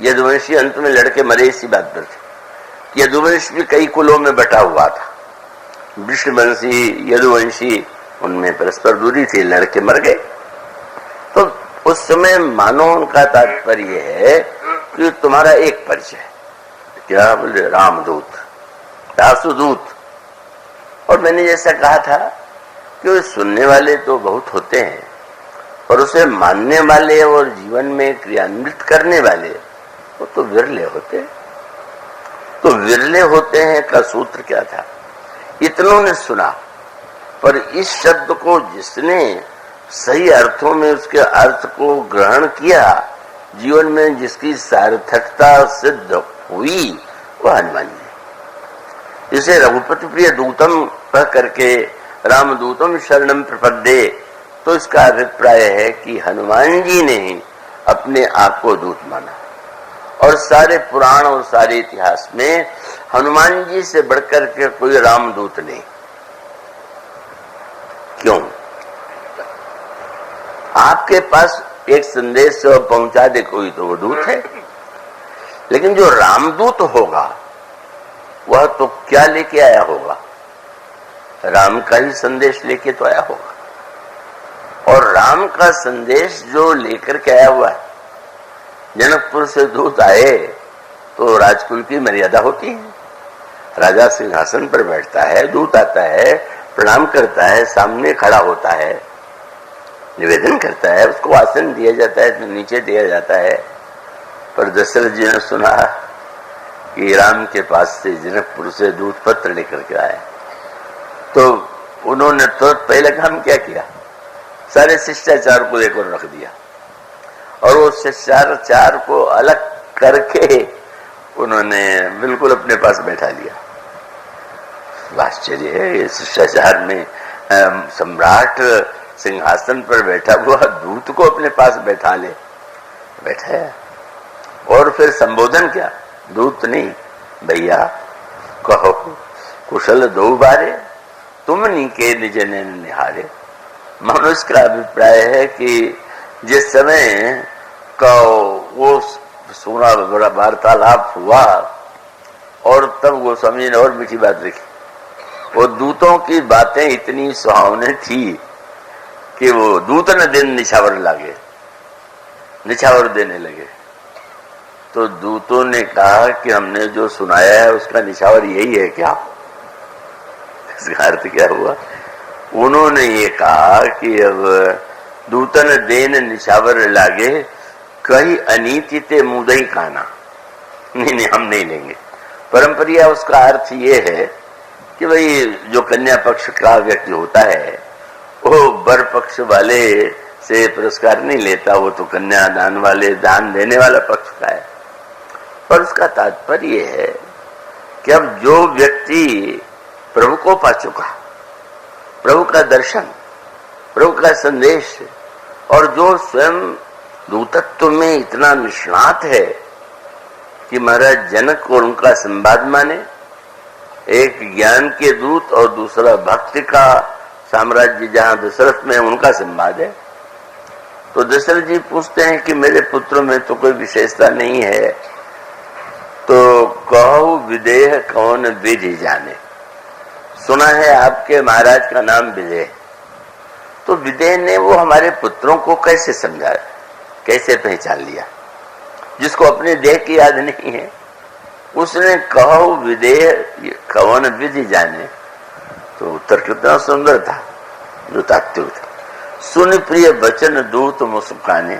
यदुवंशी अंत में लड़के मरे इसी बात पर थे। यदुवंश भी कई कुलों में बटा हुआ था, वृषवंशी यदुवंशी, उनमें परस्पर दूरी थी, लड़के मर गए। तो उस समय मानो उनका तात्पर्य है कि तुम्हारा एक परिचय, क्या बोले, रामदूत, दासुदूत। और मैंने जैसा कहा था कि सुनने वाले तो बहुत होते हैं, और उसे मानने वाले और जीवन में क्रियान्वित करने वाले वो तो विरले होते हैं। तो विरले होते हैं का सूत्र क्या था, इतनों ने सुना, पर इस शब्द को जिसने सही अर्थों में उसके अर्थ को ग्रहण किया, जीवन में जिसकी सार्थकता सिद्ध हुई, वह हनुमान जी। इसे रघुपति प्रिय दूतम कह करके रामदूतम शरणम प्रपद्ये, तो इसका अभिप्राय है कि हनुमान जी ने ही अपने आप को दूत माना। और सारे पुराण और सारे इतिहास में हनुमान जी से बढ़कर के कोई रामदूत नहीं। क्यों? आपके पास एक संदेश पहुंचा दे कोई तो वो दूत है, लेकिन जो रामदूत होगा वह तो क्या लेके आया होगा, राम का ही संदेश लेके तो आया होगा। और राम का संदेश जो लेकर के आया हुआ है, जनकपुर से दूत आए तो राजकुल की मर्यादा होती है। राजा सिंहासन पर बैठता है, दूत आता है, प्रणाम करता है, सामने खड़ा होता है, निवेदन करता है, उसको आसन दिया जाता है, नीचे दिया जाता है। पर दशरथ जी ने सुना कि राम के पास से जनकपुर से दूत पत्र लेकर के आए, तो उन्होंने तो पहले काम क्या किया, सारे शिष्टाचार को एक और रख दिया, और वो शिष्टाचार को अलग करके उन्होंने बिल्कुल अपने पास बैठा लिया। आश्चर्य है, शिष्टाचार में सम्राट सिंहासन पर बैठा हुआ दूत को अपने पास बैठा ले, बैठाया। और फिर संबोधन क्या, दूत नहीं, भैया कहो कुशल दो बारे, तुम नीके निज नैन निहारे। मनुष्य का अभिप्राय है कि जिस समय का वो सोना बड़ा वार्तालाप हुआ, और तब गोस्वामी ने और मीठी बात लिखी, वो दूतों की बातें इतनी सुहावनी थी कि वो दूत न दिन निछावर लागे, निछावर देने लगे। तो दूतों ने कहा कि हमने जो सुनाया है उसका निछावर यही है क्या? इसका अर्थ क्या हुआ? उन्होंने ये कहा कि अब दूतन देन निछावर लागे, कहीं अनीति ते मुदई काना, नहीं हम नहीं लेंगे। परंपरिया उसका अर्थ ये है कि भाई जो कन्या पक्ष का व्यक्ति होता है वो वर पक्ष वाले से पुरस्कार नहीं लेता, वो तो कन्या दान वाले, दान देने वाला पक्ष का है। पर उसका तात्पर्य है कि अब जो व्यक्ति प्रभु को पा चुका, प्रभु का दर्शन, प्रभु का संदेश, और जो स्वयं दूतत्व में इतना निष्णात है कि महाराज जनक और उनका संवाद माने, एक ज्ञान के दूत और दूसरा भक्ति का साम्राज्य जहां दशरथ में उनका संवाद है। तो दशरथ जी पूछते हैं कि मेरे पुत्र में तो कोई विशेषता नहीं है, तो कहो विदेह कौन विधि जाने। सुना है आपके महाराज का नाम विदेह। तो विदेह ने वो हमारे पुत्रों को कैसे समझा, कैसे पहचान लिया, जिसको अपने देह की याद नहीं है। उसने कहो विदेह कौन विधि जाने। तो उत्तर कितना सुंदर था, जो तात्विक था। सुन प्रिय वचन दूत मुस्काने,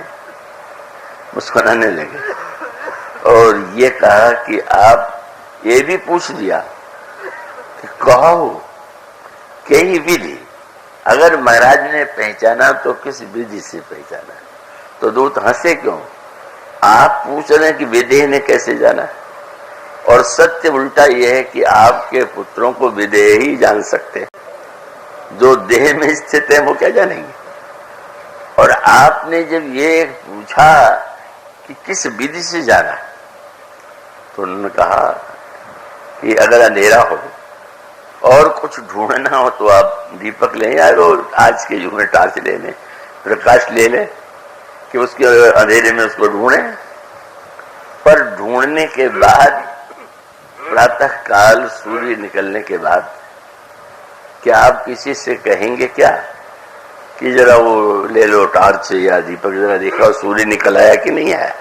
मुस्कुराने लगे और ये कहा कि आप ये भी पूछ लिया कि कहो कई विधि। अगर महाराज ने पहचाना तो किस विधि से पहचाना। तो दूत हंसे क्यों, आप पूछ रहे हैं कि विदेह ने कैसे जाना। और सत्य उल्टा यह है कि आपके पुत्रों को विदेह ही जान सकते हैं, जो देह में स्थित है वो क्या जानेंगे। और आपने जब ये पूछा कि किस विधि से जाना, तो उन्होंने कहा कि अगर अंधेरा हो और कुछ ढूंढना हो तो आप दीपक ले यार, और आज के युग में टॉर्च ले लें, प्रकाश ले लें कि उसके अंधेरे में उसको ढूंढें। पर ढूंढने के बाद प्रातः काल सूर्य निकलने के बाद क्या आप किसी से कहेंगे क्या कि जरा वो ले लो टॉर्च या दीपक, जरा देखो सूर्य निकल आया कि नहीं आया।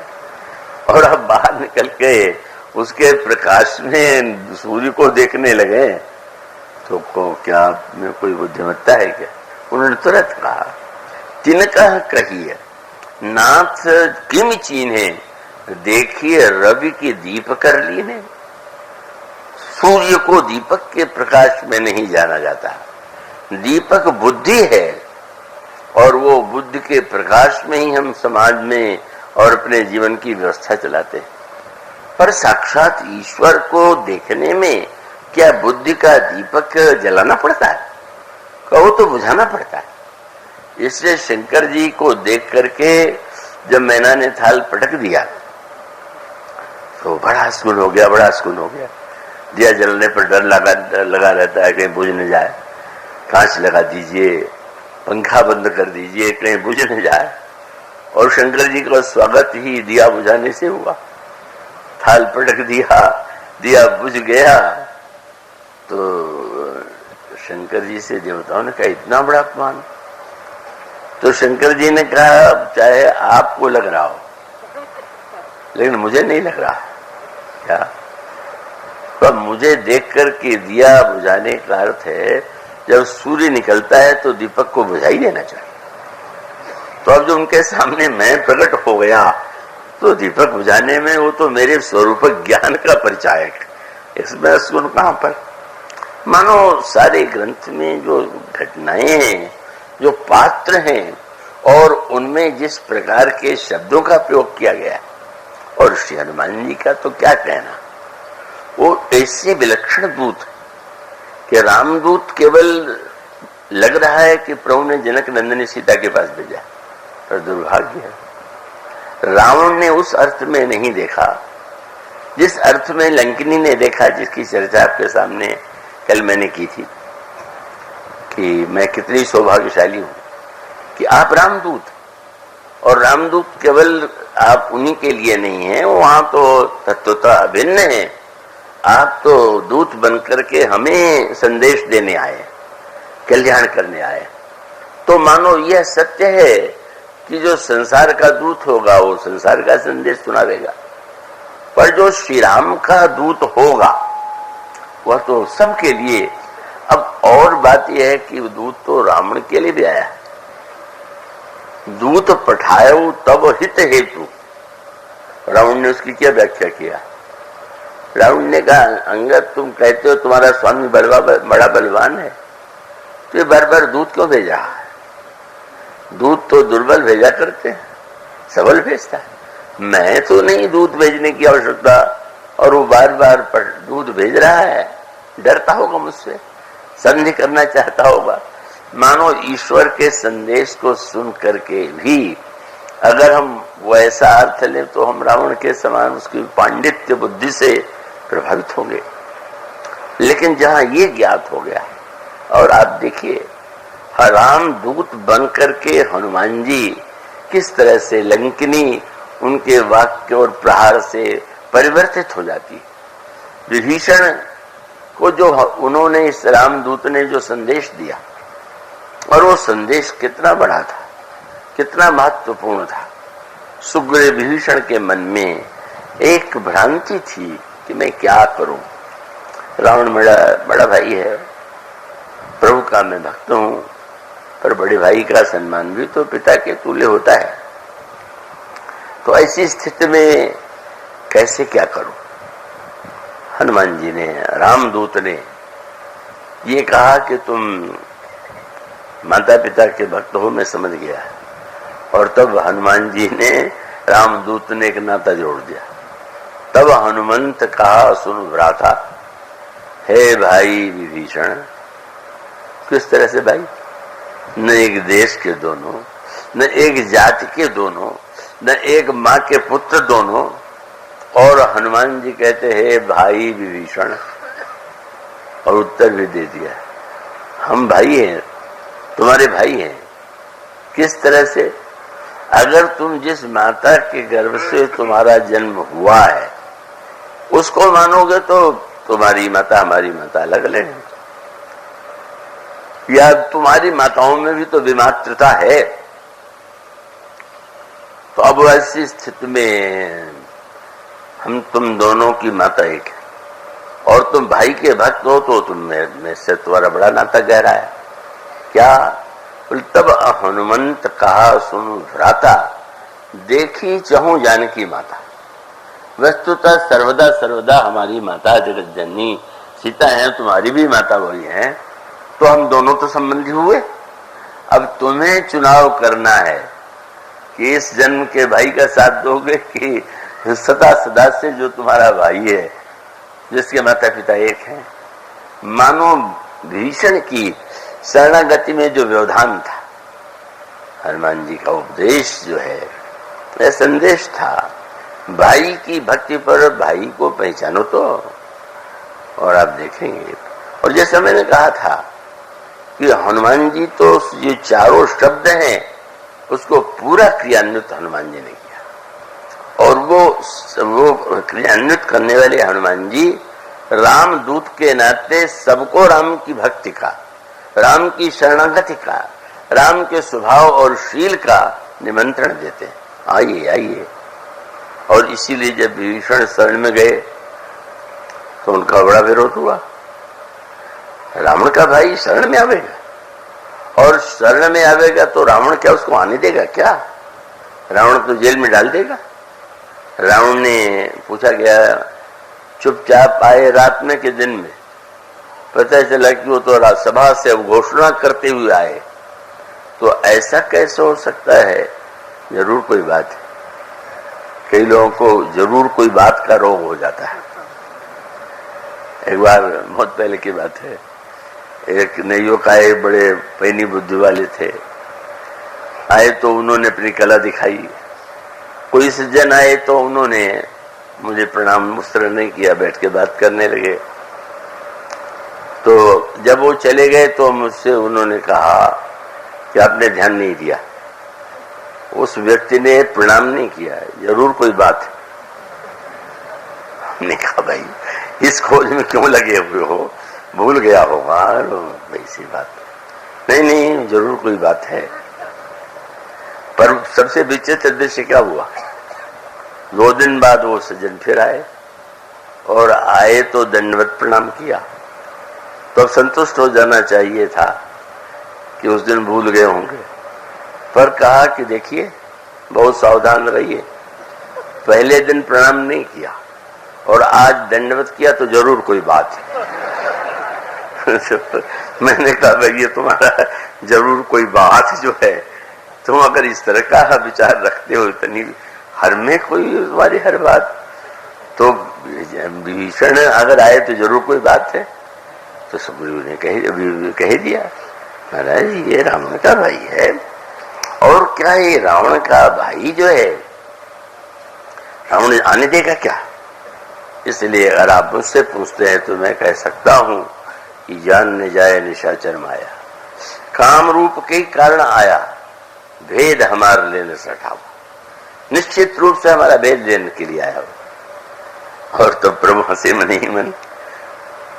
और आप बाहर निकल के उसके प्रकाश में सूर्य को देखने लगे तो क्या आप में कोई बुद्धिमत्ता है क्या। उन्होंने तुरंत कहा तिनका कहिए नाथ किम चीन्हे, देखिए रवि की दीप कर लीने। सूर्य को दीपक के प्रकाश में नहीं जाना जाता। दीपक बुद्धि है और वो बुद्धि के प्रकाश में ही हम समाज में और अपने जीवन की व्यवस्था चलाते हैं। पर साक्षात ईश्वर को देखने में क्या बुद्धि का दीपक जलाना पड़ता है, कहो तो बुझाना पड़ता है। इसलिए शंकर जी को देख करके जब मैना ने थाल पटक दिया तो बड़ा सुकून हो गया, बड़ा सुकून हो गया। दिया जलने पर डर लगा रहता है कहीं बुझ न जाए, कांच लगा दीजिए, पंखा बंद कर दीजिए कहीं बुझ न जाए। और शंकर जी का स्वागत ही दिया बुझाने से हुआ। थाल पटक दिया, दिया बुझ गया। तो शंकर जी से देवताओं ने कहा इतना बड़ा अपमान। तो शंकर जी ने कहा चाहे आपको लग रहा हो लेकिन मुझे नहीं लग रहा। क्या? तो मुझे देख कर के दिया बुझाने का अर्थ है जब सूर्य निकलता है तो दीपक को बुझा ही देना चाहिए। तो अब जो उनके सामने मैं प्रकट हो गया तो दीपक बुझाने में वो तो मेरे स्वरूप ज्ञान का परिचायक, इसमें सुन कहां पर। मानो सारे ग्रंथ में जो घटनाएं हैं, जो पात्र हैं और उनमें जिस प्रकार के शब्दों का प्रयोग किया गया, और श्री हनुमान जी का तो क्या कहना, वो ऐसे विलक्षण दूत कि रामदूत केवल लग रहा है कि प्रभु ने जनक नंदनी सीता के पास भेजा, पर दुर्भाग्य है रावण ने उस अर्थ में नहीं देखा जिस अर्थ में लंकिनी ने देखा, जिसकी चर्चा आपके सामने कल मैंने की थी कि मैं कितनी सौभाग्यशाली हूं कि आप रामदूत। और रामदूत केवल आप उन्हीं के लिए नहीं है, वहां तो तत्वतः अभिन्न है। आप तो दूत बनकर के हमें संदेश देने आए, कल्याण करने आए। तो मानो यह सत्य है कि जो संसार का दूत होगा वो संसार का संदेश सुनावेगा, पर जो श्री राम का दूत होगा वह तो सबके लिए। अब और बात यह है कि दूत तो रावण के लिए भी आया। दूत पठायो तब हित हेतु, रावण ने उसकी क्या व्याख्या किया। रावण ने कहा अंगद तुम कहते हो तुम्हारा स्वामी बड़ा बलवान है, तो ये बार बार दूत क्यों भेजा। दूत तो दुर्बल भेजा करते हैं, सबल भेजता है। मैं तो नहीं दूत भेजने की आवश्यकता, और वो बार बार दूत भेज रहा है, डरता होगा मुझसे, संधि करना चाहता होगा। मानो ईश्वर के संदेश को सुन करके भी अगर हम वैसा अर्थ लें तो हम रावण के समान उसकी पांडित्य बुद्धि से प्रभावित होंगे। लेकिन जहां ये ज्ञात हो गया, और आप देखिए राम दूत बन करके हनुमान जी किस तरह से लंकिनी उनके वाक्य और प्रहार से परिवर्तित हो जाती है। विभीषण को जो उन्होंने, इस रामदूत ने जो संदेश दिया, और वो संदेश कितना बड़ा था, कितना महत्वपूर्ण था। सुग्रीव विभीषण के मन में एक भ्रांति थी कि मैं क्या करूं, रावण मेरा बड़ा भाई है, प्रभु का मैं भक्त हूं, पर बड़े भाई का सम्मान भी तो पिता के तुल्य होता है। तो ऐसी स्थिति में कैसे क्या करूं। हनुमान जी ने, रामदूत ने ये कहा कि तुम माता पिता के भक्त हो, मैं समझ गया। और तब हनुमान जी ने, रामदूत ने एक नाता जोड़ दिया। तब हनुमंत कहा सुन भ्राता, हे भाई विभीषण। किस तरह से भाई? न एक देश के दोनों, न एक जाति के दोनों, न एक माँ के पुत्र दोनों। और हनुमान जी कहते हे भाई विभीषण, और उत्तर भी दे दिया, हम भाई हैं, तुम्हारे भाई हैं। किस तरह से? अगर तुम जिस माता के गर्भ से तुम्हारा जन्म हुआ है उसको मानोगे तो तुम्हारी माता हमारी माता अलग अलग है, या तुम्हारी माताओं में भी तो विमात्रता है। तो अब ऐसी स्थिति में हम तुम दोनों की माता एक है, और तुम भाई के भक्त हो तो तुम में से तुम्हारा बड़ा नाता गहरा है। क्या? तब हनुमंत कहा सुन भ्राता, देखी चहूं जानकी माता। वस्तुतः सर्वदा सर्वदा हमारी माता जगत जननी सीता है, तुम्हारी भी माता वही है, तो हम दोनों तो संबंधी हुए। अब तुम्हें चुनाव करना है कि इस जन्म के भाई का साथ दोगे कि सदा सदा से जो तुम्हारा भाई है, जिसके माता पिता एक हैं। मानो भीषण की शरणागति में जो व्यवधान था, हनुमान जी का उपदेश जो है, यह संदेश था, भाई की भक्ति पर भाई को पहचानो तो। और आप देखेंगे, और जैसा मैंने कहा था कि हनुमान जी तो ये चारों शब्द हैं उसको पूरा क्रियान्वित हनुमान जी ने किया। और वो क्रियान्वित करने वाले हनुमान जी रामदूत के नाते सबको राम की भक्ति का, राम की शरणागति का, राम के स्वभाव और शील का निमंत्रण देते हैं, आइए आइए। और इसीलिए जब विभीषण शरण में गए तो उनका बड़ा विरोध हुआ। रावण का भाई शरण में आवेगा, और शरण में आवेगा तो रावण क्या उसको आने देगा क्या? रावण तो जेल में डाल देगा। रावण ने पूछा गया, चुपचाप आए रात में के दिन में, पता चला कि वो तो सभा से घोषणा करते हुए आए। तो ऐसा कैसे हो सकता है? जरूर कोई बात है। कई लोगों को जरूर कोई बात का रोग हो जाता है। एक बार बहुत पहले की बात है, एक नैयों आए, बड़े पैनी बुद्धि वाले थे, आए तो उन्होंने अपनी कला दिखाई। कोई सज्जन आए तो उन्होंने मुझे प्रणाम मुस्तर नहीं किया, बैठ के बात करने लगे। तो जब वो चले गए तो मुझसे उन्होंने कहा कि आपने ध्यान नहीं दिया, उस व्यक्ति ने प्रणाम नहीं किया, जरूर कोई बात है। हमने कहा भाई इस खोज में क्यों लगे हुए हो, भूल गया होगा। वैसी बात नहीं, नहीं जरूर कोई बात है। पर सबसे विचित्र दृश्य क्या हुआ, 2 दिन बाद वो सज्जन फिर आए, और आए तो दंडवत प्रणाम किया। तो अब संतुष्ट हो जाना चाहिए था कि उस दिन भूल गए होंगे, पर कहा कि देखिए बहुत सावधान रहिए, पहले दिन प्रणाम नहीं किया और आज दंडवत किया तो जरूर कोई बात है। मैंने कहा भाई ये तुम्हारा जरूर कोई बात जो है, तुम अगर इस तरह का विचार रखते हो इतनी, हर में कोई तुम्हारी हर बात, तो विभीषण अगर आए तो जरूर कोई बात है। तो सुग्रीव ने कह दिया, महाराज ये रावण का भाई है, और क्या ये रावण का भाई जो है रावण आने देगा क्या? इसलिए अगर आप मुझसे पूछते हैं तो मैं कह सकता हूं कि जान न जाए निशाचर माया, काम रूप के कारण आया, भेद हमारे लेने सठाओ। निश्चित रूप से हमारा भेद लेने के लिए आया हो। और तो प्रभु हंसे मन ही मन,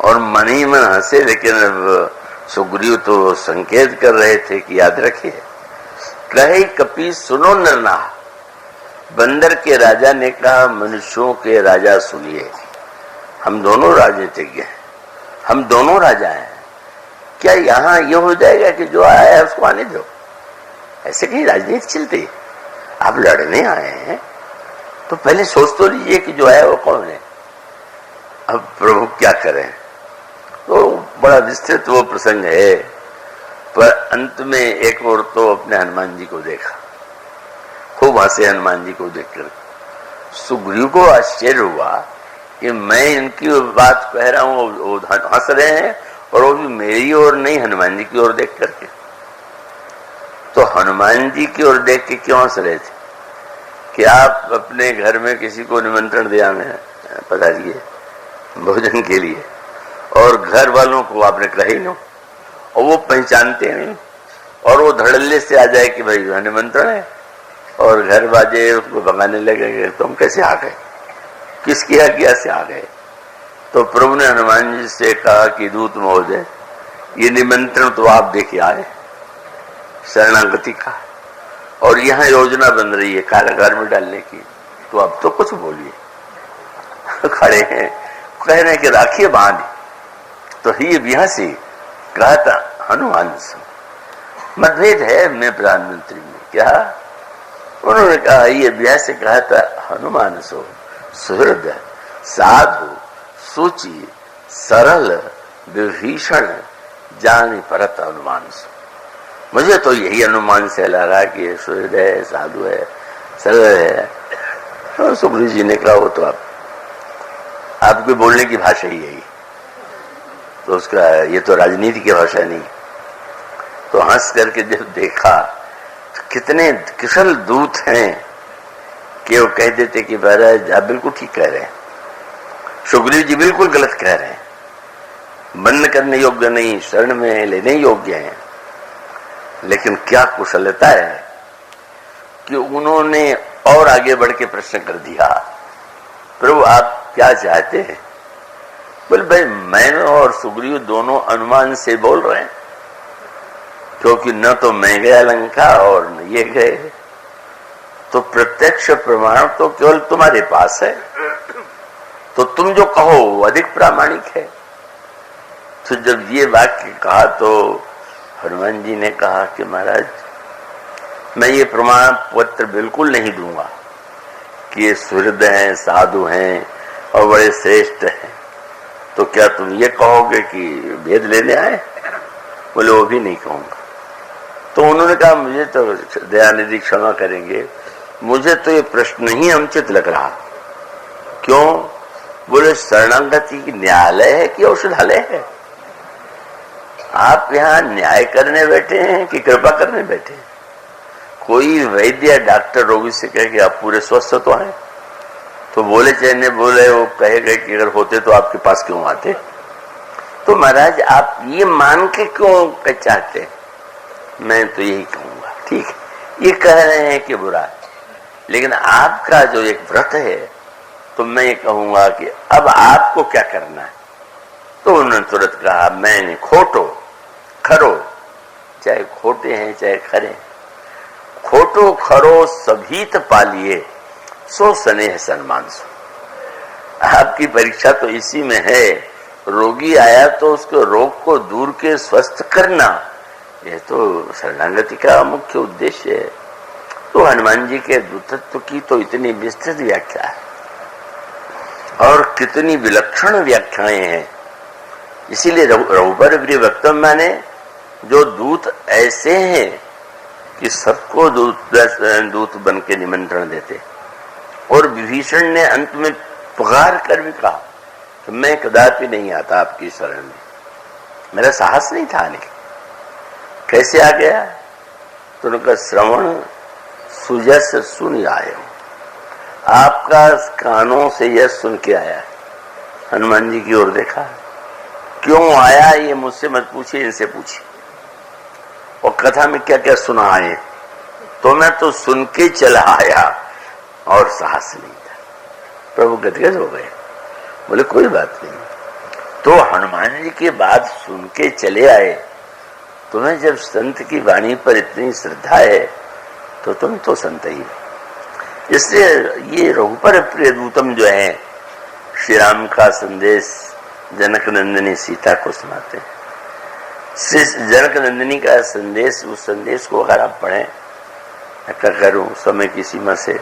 और मन ही मन हंसे। लेकिन अब सुग्रीव तो संकेत कर रहे थे कि याद रखिए, कहे कपि सुनो नरनाह, बंदर के राजा ने कहा मनुष्यों के राजा सुनिए, हम दोनों राजनीतिज्ञ हैं, हम दोनों राजा हैं। क्या यहां यह हो जाएगा कि जो आया है उसको आने दो? ऐसे कहीं राजनीति चलती? आप लड़ने आए हैं तो पहले सोच तो लीजिए कि जो आया वो कौन है। अब प्रभु क्या करें? तो बड़ा विस्तृत वो प्रसंग है, पर अंत में एक और तो अपने हनुमान जी को देखा, खूब हंसे हनुमान जी को देखकर। सुग्रीव को आश्चर्य हुआ कि मैं इनकी बात कह रहा हूं, वो हंस रहे हैं, और वो भी मेरी ओर नहीं, हनुमान जी की ओर देख करके। तो हनुमान जी की ओर देख के क्यों हंस रहे थे? कि आप अपने घर में किसी को निमंत्रण दिया में पधारिए भोजन के लिए, और घर वालों को आपने कहा ही नहीं, और वो पहचानते नहीं, और वो धड़ल्ले से आ जाए कि भाई निमंत्रण है, और घर बाजे उसको भगाने लगे, तुम कैसे आ गए, किसकी आज्ञा से आ गए? तो प्रभु ने हनुमान जी से कहा कि दूत महोदय, ये निमंत्रण तो आप देखे आए शरणागति का, और यहाँ योजना बन रही है कारागार में डालने की, तो अब तो कुछ बोलिए। खड़े हैं, कह रहे हैं कि राखिए बांध। तो ही बिहासी कहा था हनुमान से मतभेद है मैं प्रधानमंत्री में, क्या? उन्होंने कहा ये बिहासी कहा था हनुमान सो सुहृद साधु सूची सरल विभीषण जानी परत हनुमान सो। मुझे तो यही अनुमान से लगा कि सुहृद है, साधु है, सरल है। तो सुग्रीव जी ने कहा वो तो आपके बोलने की भाषा ही यही, तो उसका ये तो राजनीति की भाषा नहीं। तो हंस करके जब देखा तो कितने कुशल दूत हैं कि वो कह देते कि महाराज आप बिल्कुल ठीक कह रहे हैं, सुग्रीव जी बिल्कुल गलत कह रहे हैं, बंद करने योग्य नहीं, शरण में लेने योग्य हैं। लेकिन क्या कुशलता है कि उन्होंने और आगे बढ़ के प्रश्न कर दिया, प्रभु आप क्या चाहते हैं? बोले भाई मैं और सुग्रीव दोनों अनुमान से बोल रहे हैं, क्योंकि न तो मैं गया लंका और न ये गए, तो प्रत्यक्ष प्रमाण तो केवल तुम्हारे पास है, तो तुम जो कहो वो अधिक प्रामाणिक है। तो जब ये वाक्य कहा तो हनुमान जी ने कहा कि महाराज मैं ये प्रमाण पत्र बिल्कुल नहीं दूंगा कि ये सुहृद हैं, साधु हैं और बड़े श्रेष्ठ हैं, तो क्या तुम ये कहोगे कि भेद लेने आए? बोले वो भी नहीं कहूंगा। तो उन्होंने कहा मुझे तो दयानिधि क्षमा करेंगे, मुझे तो ये प्रश्न ही अनुचित लग रहा। क्यों? बोले शरणागति की न्यायालय है कि औषधालय है? आप यहाँ न्याय करने बैठे हैं कि कृपा करने बैठे हैं? कोई वैद्य या डॉक्टर रोगी से कहे कि आप पूरे स्वस्थ तो हैं, तो बोले चाहे बोले वो कहे गए कि अगर होते तो आपके पास क्यों आते? तो महाराज आप ये मान के क्यों चाहते? मैं तो यही कहूंगा, ठीक है ये कह रहे हैं कि बुरा, लेकिन आपका जो एक व्रत है तो मैं ये कहूंगा कि अब आपको क्या करना है? तो उन्होंने तुरंत कहा मैंने खोटो खरो, चाहे खोटे हैं चाहे खरे, खोटो खरो सभीत पालिए सो स्नेह सन्मान सो। आपकी परीक्षा तो इसी में है, रोगी आया तो उसके रोग को दूर के स्वस्थ करना, यह तो शरणागति का मुख्य उद्देश्य है। तो हनुमान जी के दूतत्व की तो इतनी विस्तृत व्याख्या है और कितनी विलक्षण व्याख्याएं हैं। इसीलिए रघुबर प्रिय वक्तव्य माने जो दूत ऐसे हैं कि सबको दूत बन के निमंत्रण देते, और विभीषण ने अंत में पुकार कर भी कहा कि मैं कदापि नहीं आता आपकी शरण में, मेरा साहस नहीं था आने। कैसे आ गया? तो उनका श्रवण सुजस सुन आए, आपका कानों से यह सुन के आया। हनुमान जी की ओर देखा, क्यों आया ये मुझसे मत पूछिए, इनसे पूछिए। और कथा में क्या क्या सुना आए, तो मैं तो सुन के चला आया और साहस नहीं था। प्रभु गदगद हो गए। बोले कोई बात नहीं। तो हनुमान जी की बात सुन के चले आए। तुम्हें जब संत की वाणी पर इतनी श्रद्धा है तो तुम तो संत ही हो। इसलिए ये रघुपर प्रिय दूतम जो है, श्री राम का संदेश जनक नंदिनी सीता को सुनाते हैं। श्री जनक नंदिनी का संदेश, उस संदेश को अगर आप पढ़ें, क्या करूं समय की सीमा से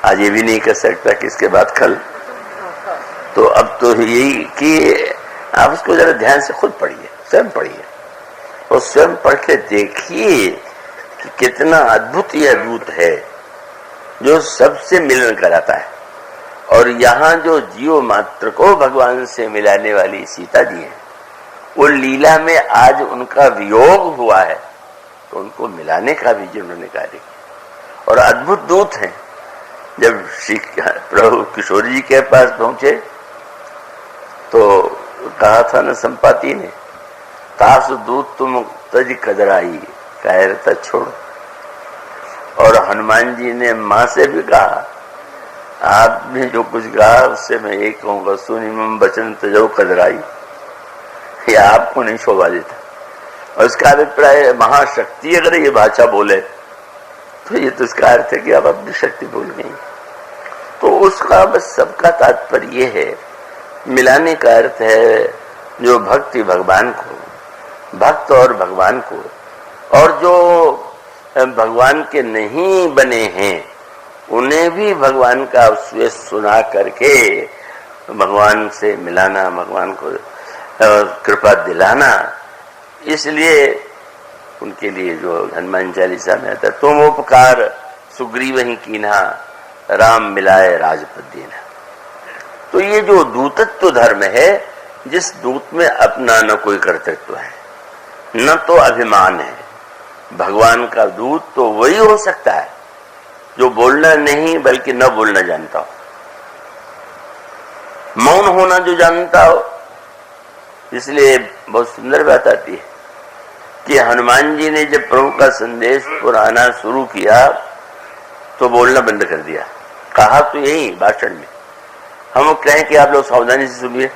आज ये भी नहीं कर सकता कि इसके बाद कल, तो अब तो यही कि आप उसको जरा ध्यान से खुद पढ़िए, स्वयं पढ़िए और स्वयं पढ़ के देखिए कि कितना अद्भुत यह दूत है जो सबसे मिलन कराता है। और यहाँ जो जीव मात्र को भगवान से मिलाने वाली सीता जी है, वो लीला में आज उनका वियोग हुआ है तो उनको मिलाने का भी जिन्होंने कार्य किया। और अद्भुत दूत हैं। जब श्री प्रभु किशोर जी के पास पहुंचे तो कहा था न संपाति ने, तास दूत तुम तज कदराई कायरता छोड़। और हनुमान जी ने माँ से भी कहा, आपने जो कुछ कहा उससे मैं एक कहूंगा, सुनी मम बचन तजो कदराई, ये आपको नहीं शोभा देता। और इसका अभिप्राय महाशक्ति अगर ये भाषा बोले तो ये तो इसका अर्थ है कि आप अपनी शक्ति भूल गई। तो उसका बस सबका तात्पर्य ये है, मिलाने का अर्थ है जो भक्ति भगवान को, भक्त और भगवान को, और जो भगवान के नहीं बने हैं उन्हें भी भगवान का उपदेश सुना करके भगवान से मिलाना, भगवान को कृपा दिलाना। इसलिए उनके लिए जो हनुमान चालीसा में आता, तुम उपकार सुग्रीव ही कीन्हा, राम मिलाए राजपद देना। तो ये जो दूतत्व धर्म है, जिस दूत में अपना न कोई कर्तृत्व है न तो अभिमान है, भगवान का दूत तो वही हो सकता है जो बोलना नहीं बल्कि न बोलना जानता हो, मौन होना जो जानता हो। इसलिए बहुत सुंदर बात आती है कि हनुमान जी ने जब प्रभु का संदेश पुराना शुरू किया तो बोलना बंद कर दिया। कहा तो यही भाषण में, हम कहें कि आप लोग सावधानी से सुनिए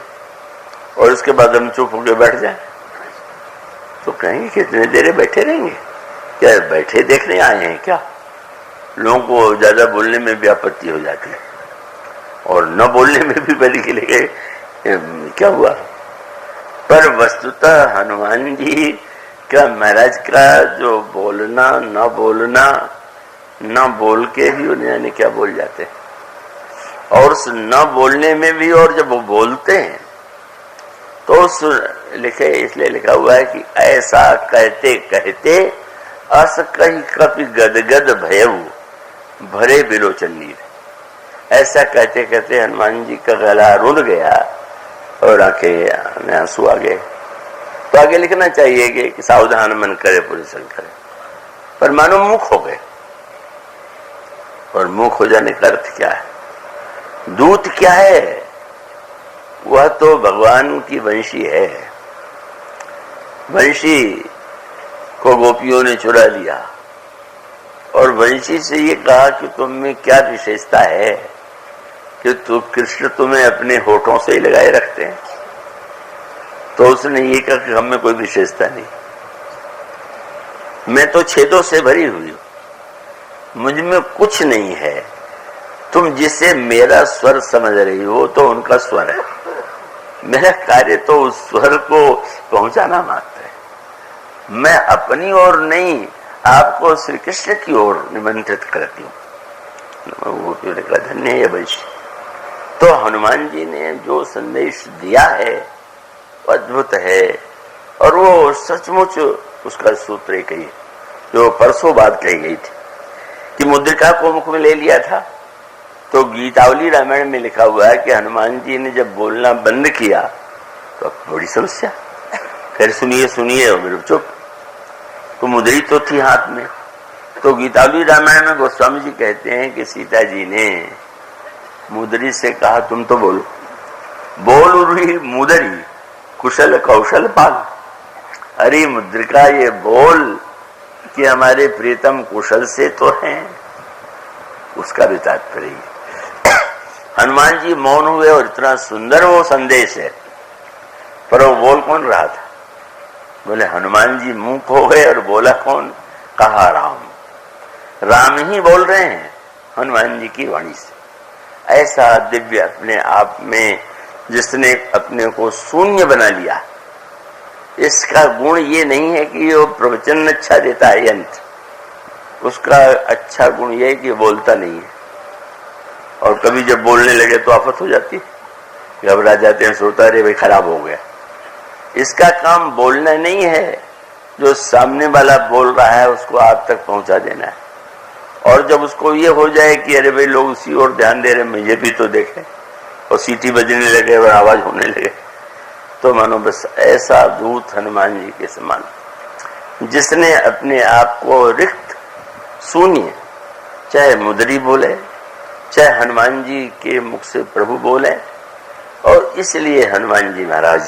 और उसके बाद हम चुप होकर बैठ जाएं, तो कहेंगे कितने देर बैठे रहेंगे, क्या बैठे देखने आए हैं क्या? लोगों को ज्यादा बोलने में भी आपत्ति हो जाती है और न बोलने में भी बड़ी के लिए क्या हुआ। पर वस्तुतः हनुमान जी का, महाराज का जो बोलना न बोलना, न बोल के भी उन्हें क्या बोल जाते हैं, और उस न बोलने में भी, और जब वो बोलते हैं तो उस लिखे, इसलिए लिखा हुआ है कि ऐसा कहते कहते अस कही कपि गदगद भयऊ भरे बिलोचन नीर। ऐसा कहते कहते हनुमान जी का गला रुल गया और आंखें में आंसू आ गए। तो आगे लिखना चाहिए कि सावधान मन करे पूरे संग, पर मानो मुख हो गए। और मुख हो जाने का अर्थ क्या है? दूत क्या है? वह तो भगवान की वंशी है। वंशी को गोपियों ने चुरा लिया और वंशी से ये कहा कि तुम में क्या विशेषता है कि तो कृष्ण तुम्हें अपने होठों से ही लगाए रखते हैं। तो उसने ये कहा कि हम में कोई विशेषता नहीं, मैं तो छेदों से भरी हुई हूं, मुझ में कुछ नहीं है। तुम जिसे मेरा स्वर समझ रही हो तो उनका स्वर है, मेरा कार्य तो उस स्वर को पहुंचाना मात्र है। मैं अपनी ओर नहीं, आपको श्री कृष्ण की ओर निमंत्रित करती हूँ। वो धन्य है वंशी। तो हनुमान जी ने जो संदेश दिया है वो अद्भुत है, और वो सचमुच उसका सूत्र एक ही जो परसों बात कही गई थी कि मुद्रिका को मुख में ले लिया था। तो गीतावली रामायण में लिखा हुआ है कि हनुमान जी ने जब बोलना बंद किया तो बड़ी समस्या, फिर सुनिए सुनिए और मेरे चुप। तो मुद्री तो थी हाथ में। तो गीतावली रामायण में गोस्वामी जी कहते हैं कि सीता जी ने मुद्री से कहा तुम तो बोलो, बोल उर्वी मुदरी कुशल कौशल पाल। अरे मुद्रिका ये बोल कि हमारे प्रीतम कुशल से तो हैं, उसका भी तात्पर्य। हनुमान जी मौन हुए और इतना सुंदर वो संदेश है, पर वो बोल कौन रहा था? बोले हनुमान जी मूक हो गए और बोला कौन? कहा राम। राम ही बोल रहे हैं हनुमान जी की वाणी से। ऐसा दिव्य अपने आप में जिसने अपने को शून्य बना लिया, इसका गुण ये नहीं है कि वो प्रवचन अच्छा देता है यंत्र, उसका अच्छा गुण ये है कि बोलता नहीं है। और कभी जब बोलने लगे तो आफत हो जाती है, घबरा जाते हैं, सोचता है भाई खराब हो गया। इसका काम बोलना नहीं है, जो सामने वाला बोल रहा है उसको आप तक पहुंचा देना है। और जब उसको ये हो जाए कि अरे भाई लोग उसी ओर ध्यान दे रहे, मुझे भी तो देखे, और सीटी बजने लगे और आवाज होने लगे, तो मानो बस ऐसा दूत हनुमान जी के समान, जिसने अपने आप को रिक्त शून्य, चाहे मुद्री बोले, चाहे हनुमान जी के मुख से प्रभु बोले, और इसलिए हनुमान जी महाराज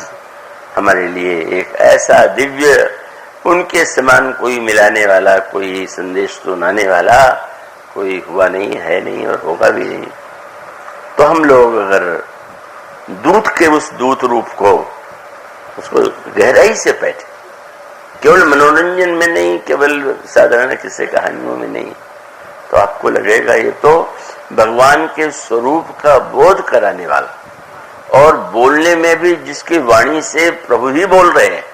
हमारे लिए एक ऐसा दिव्य, उनके समान कोई मिलाने वाला, कोई संदेश सुनाने वाला कोई हुआ नहीं, है नहीं और होगा भी नहीं। तो हम लोग अगर दूत के उस दूत रूप को, उसको गहराई से बैठे, केवल मनोरंजन में नहीं, केवल साधारण किस्से कहानियों में नहीं, तो आपको लगेगा ये तो भगवान के स्वरूप का बोध कराने वाला, और बोलने में भी जिसकी वाणी से प्रभु ही बोल रहे हैं,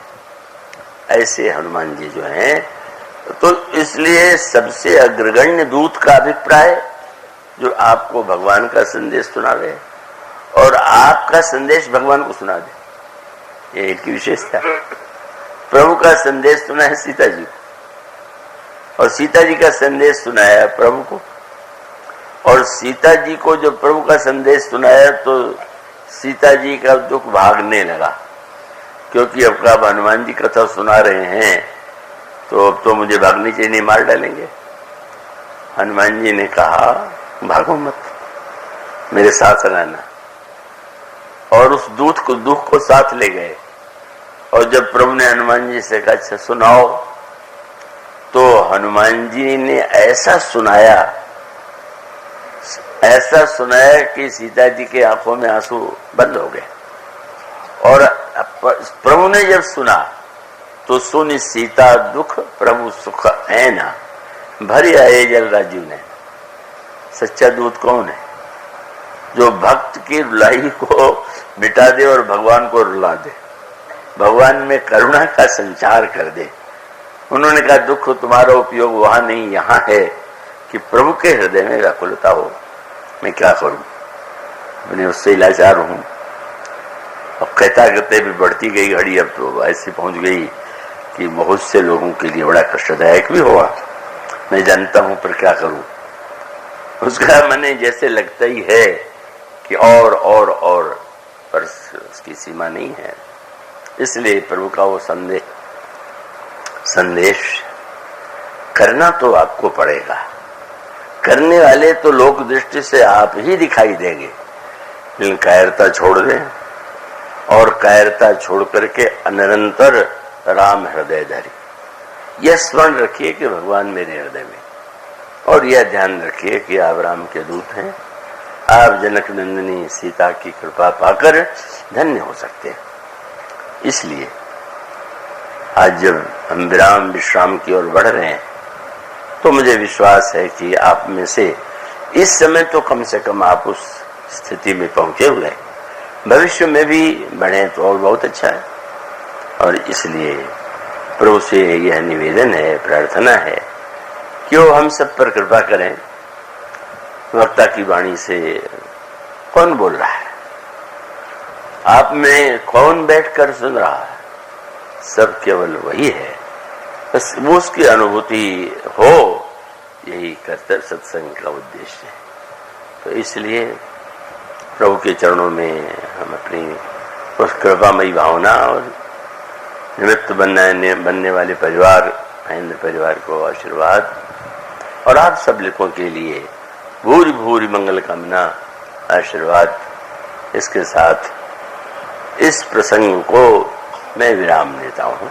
ऐसे हनुमान जी जो हैं। तो इसलिए सबसे अग्रगण्य दूत का अभिप्राय जो आपको भगवान का संदेश सुनावे और आपका संदेश भगवान को सुना दे, ये इनकी विशेषता। प्रभु का संदेश सुना है सीता जी को, और सीता जी का संदेश सुनाया प्रभु को, और सीता जी को जो प्रभु का संदेश सुनाया तो सीता जी का दुख भागने लगा, क्योंकि अब हनुमान जी कथा सुना रहे हैं तो अब तो मुझे भागनी चाहिए, नहीं मार डालेंगे। हनुमान जी ने कहा भागो मत, मेरे साथ रहना, और उस दूत को, दुख को साथ ले गए। और जब प्रभु ने हनुमान जी से कहा अच्छा सुनाओ, तो हनुमान जी ने ऐसा सुनाया कि सीता जी के आंखों में आंसू बंद हो गए। और प्रभु ने जब सुना तो सुन सीता दुख प्रभु सुख है ना, भरी आए जल राजीव ने। सच्चा दूत कौन है? जो भक्त की रुलाई को मिटा दे और भगवान को रुला दे, भगवान में करुणा का संचार कर दे। उन्होंने कहा दुख तुम्हारा उपयोग वहां नहीं, यहाँ है कि प्रभु के हृदय में व्याकुलता हो। मैं क्या करूं, मैंने उससे लाचार हूं। अब कहता कहते भी बढ़ती गई घड़ी, अब तो ऐसी पहुंच गई कि बहुत से लोगों के लिए बड़ा कष्टदायक भी हुआ, मैं जानता हूं, पर क्या करूं। उसका मन जैसे लगता ही है कि और पर उसकी सीमा नहीं है। इसलिए प्रभु का वो संदेश करना तो आपको पड़ेगा। करने वाले तो लोक दृष्टि से आप ही दिखाई देंगे, लेकिन कायरता छोड़ दें, और कायरता छोड़ करके निरंतर राम हृदय धरी। यह स्मरण रखिए कि भगवान मेरे हृदय में, और यह ध्यान रखिए कि आप राम के दूत हैं। आप जनक नंदिनी सीता की कृपा पाकर धन्य हो सकते हैं। इसलिए आज जब हम विराम विश्राम की ओर बढ़ रहे हैं, तो मुझे विश्वास है कि आप में से इस समय तो कम से कम आप उस स्थिति में पहुंचे हुए हैं। भविष्य में भी बढ़े तो और बहुत अच्छा है। और इसलिए प्रभु से यह निवेदन है, प्रार्थना है कि वो हम सब पर कृपा करें। वक्ता की वाणी से कौन बोल रहा है, आप में कौन बैठकर सुन रहा है, सब केवल वही है। बस वो उसकी अनुभूति हो, यही कर्तव्य सत्संग का उद्देश्य है। तो इसलिए प्रभु के चरणों में हम अपनी उस कृपामयी भावना और निमित्त बनने वाले परिवार, महेंद्र परिवार को आशीर्वाद, और आप सब लोगों के लिए भूरी भूरी मंगल कामना, आशीर्वाद। इसके साथ इस प्रसंग को मैं विराम देता हूँ,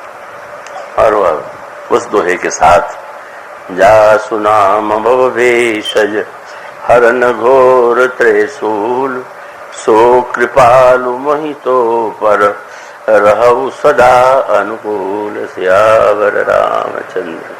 और वह उस दोहे के साथ जा सुनाम भव भेषज हरन घोर त्रिशूल, सो कृपालु मोहितो पर, रहु सदा अनुकूल। सियावर रामचंद्र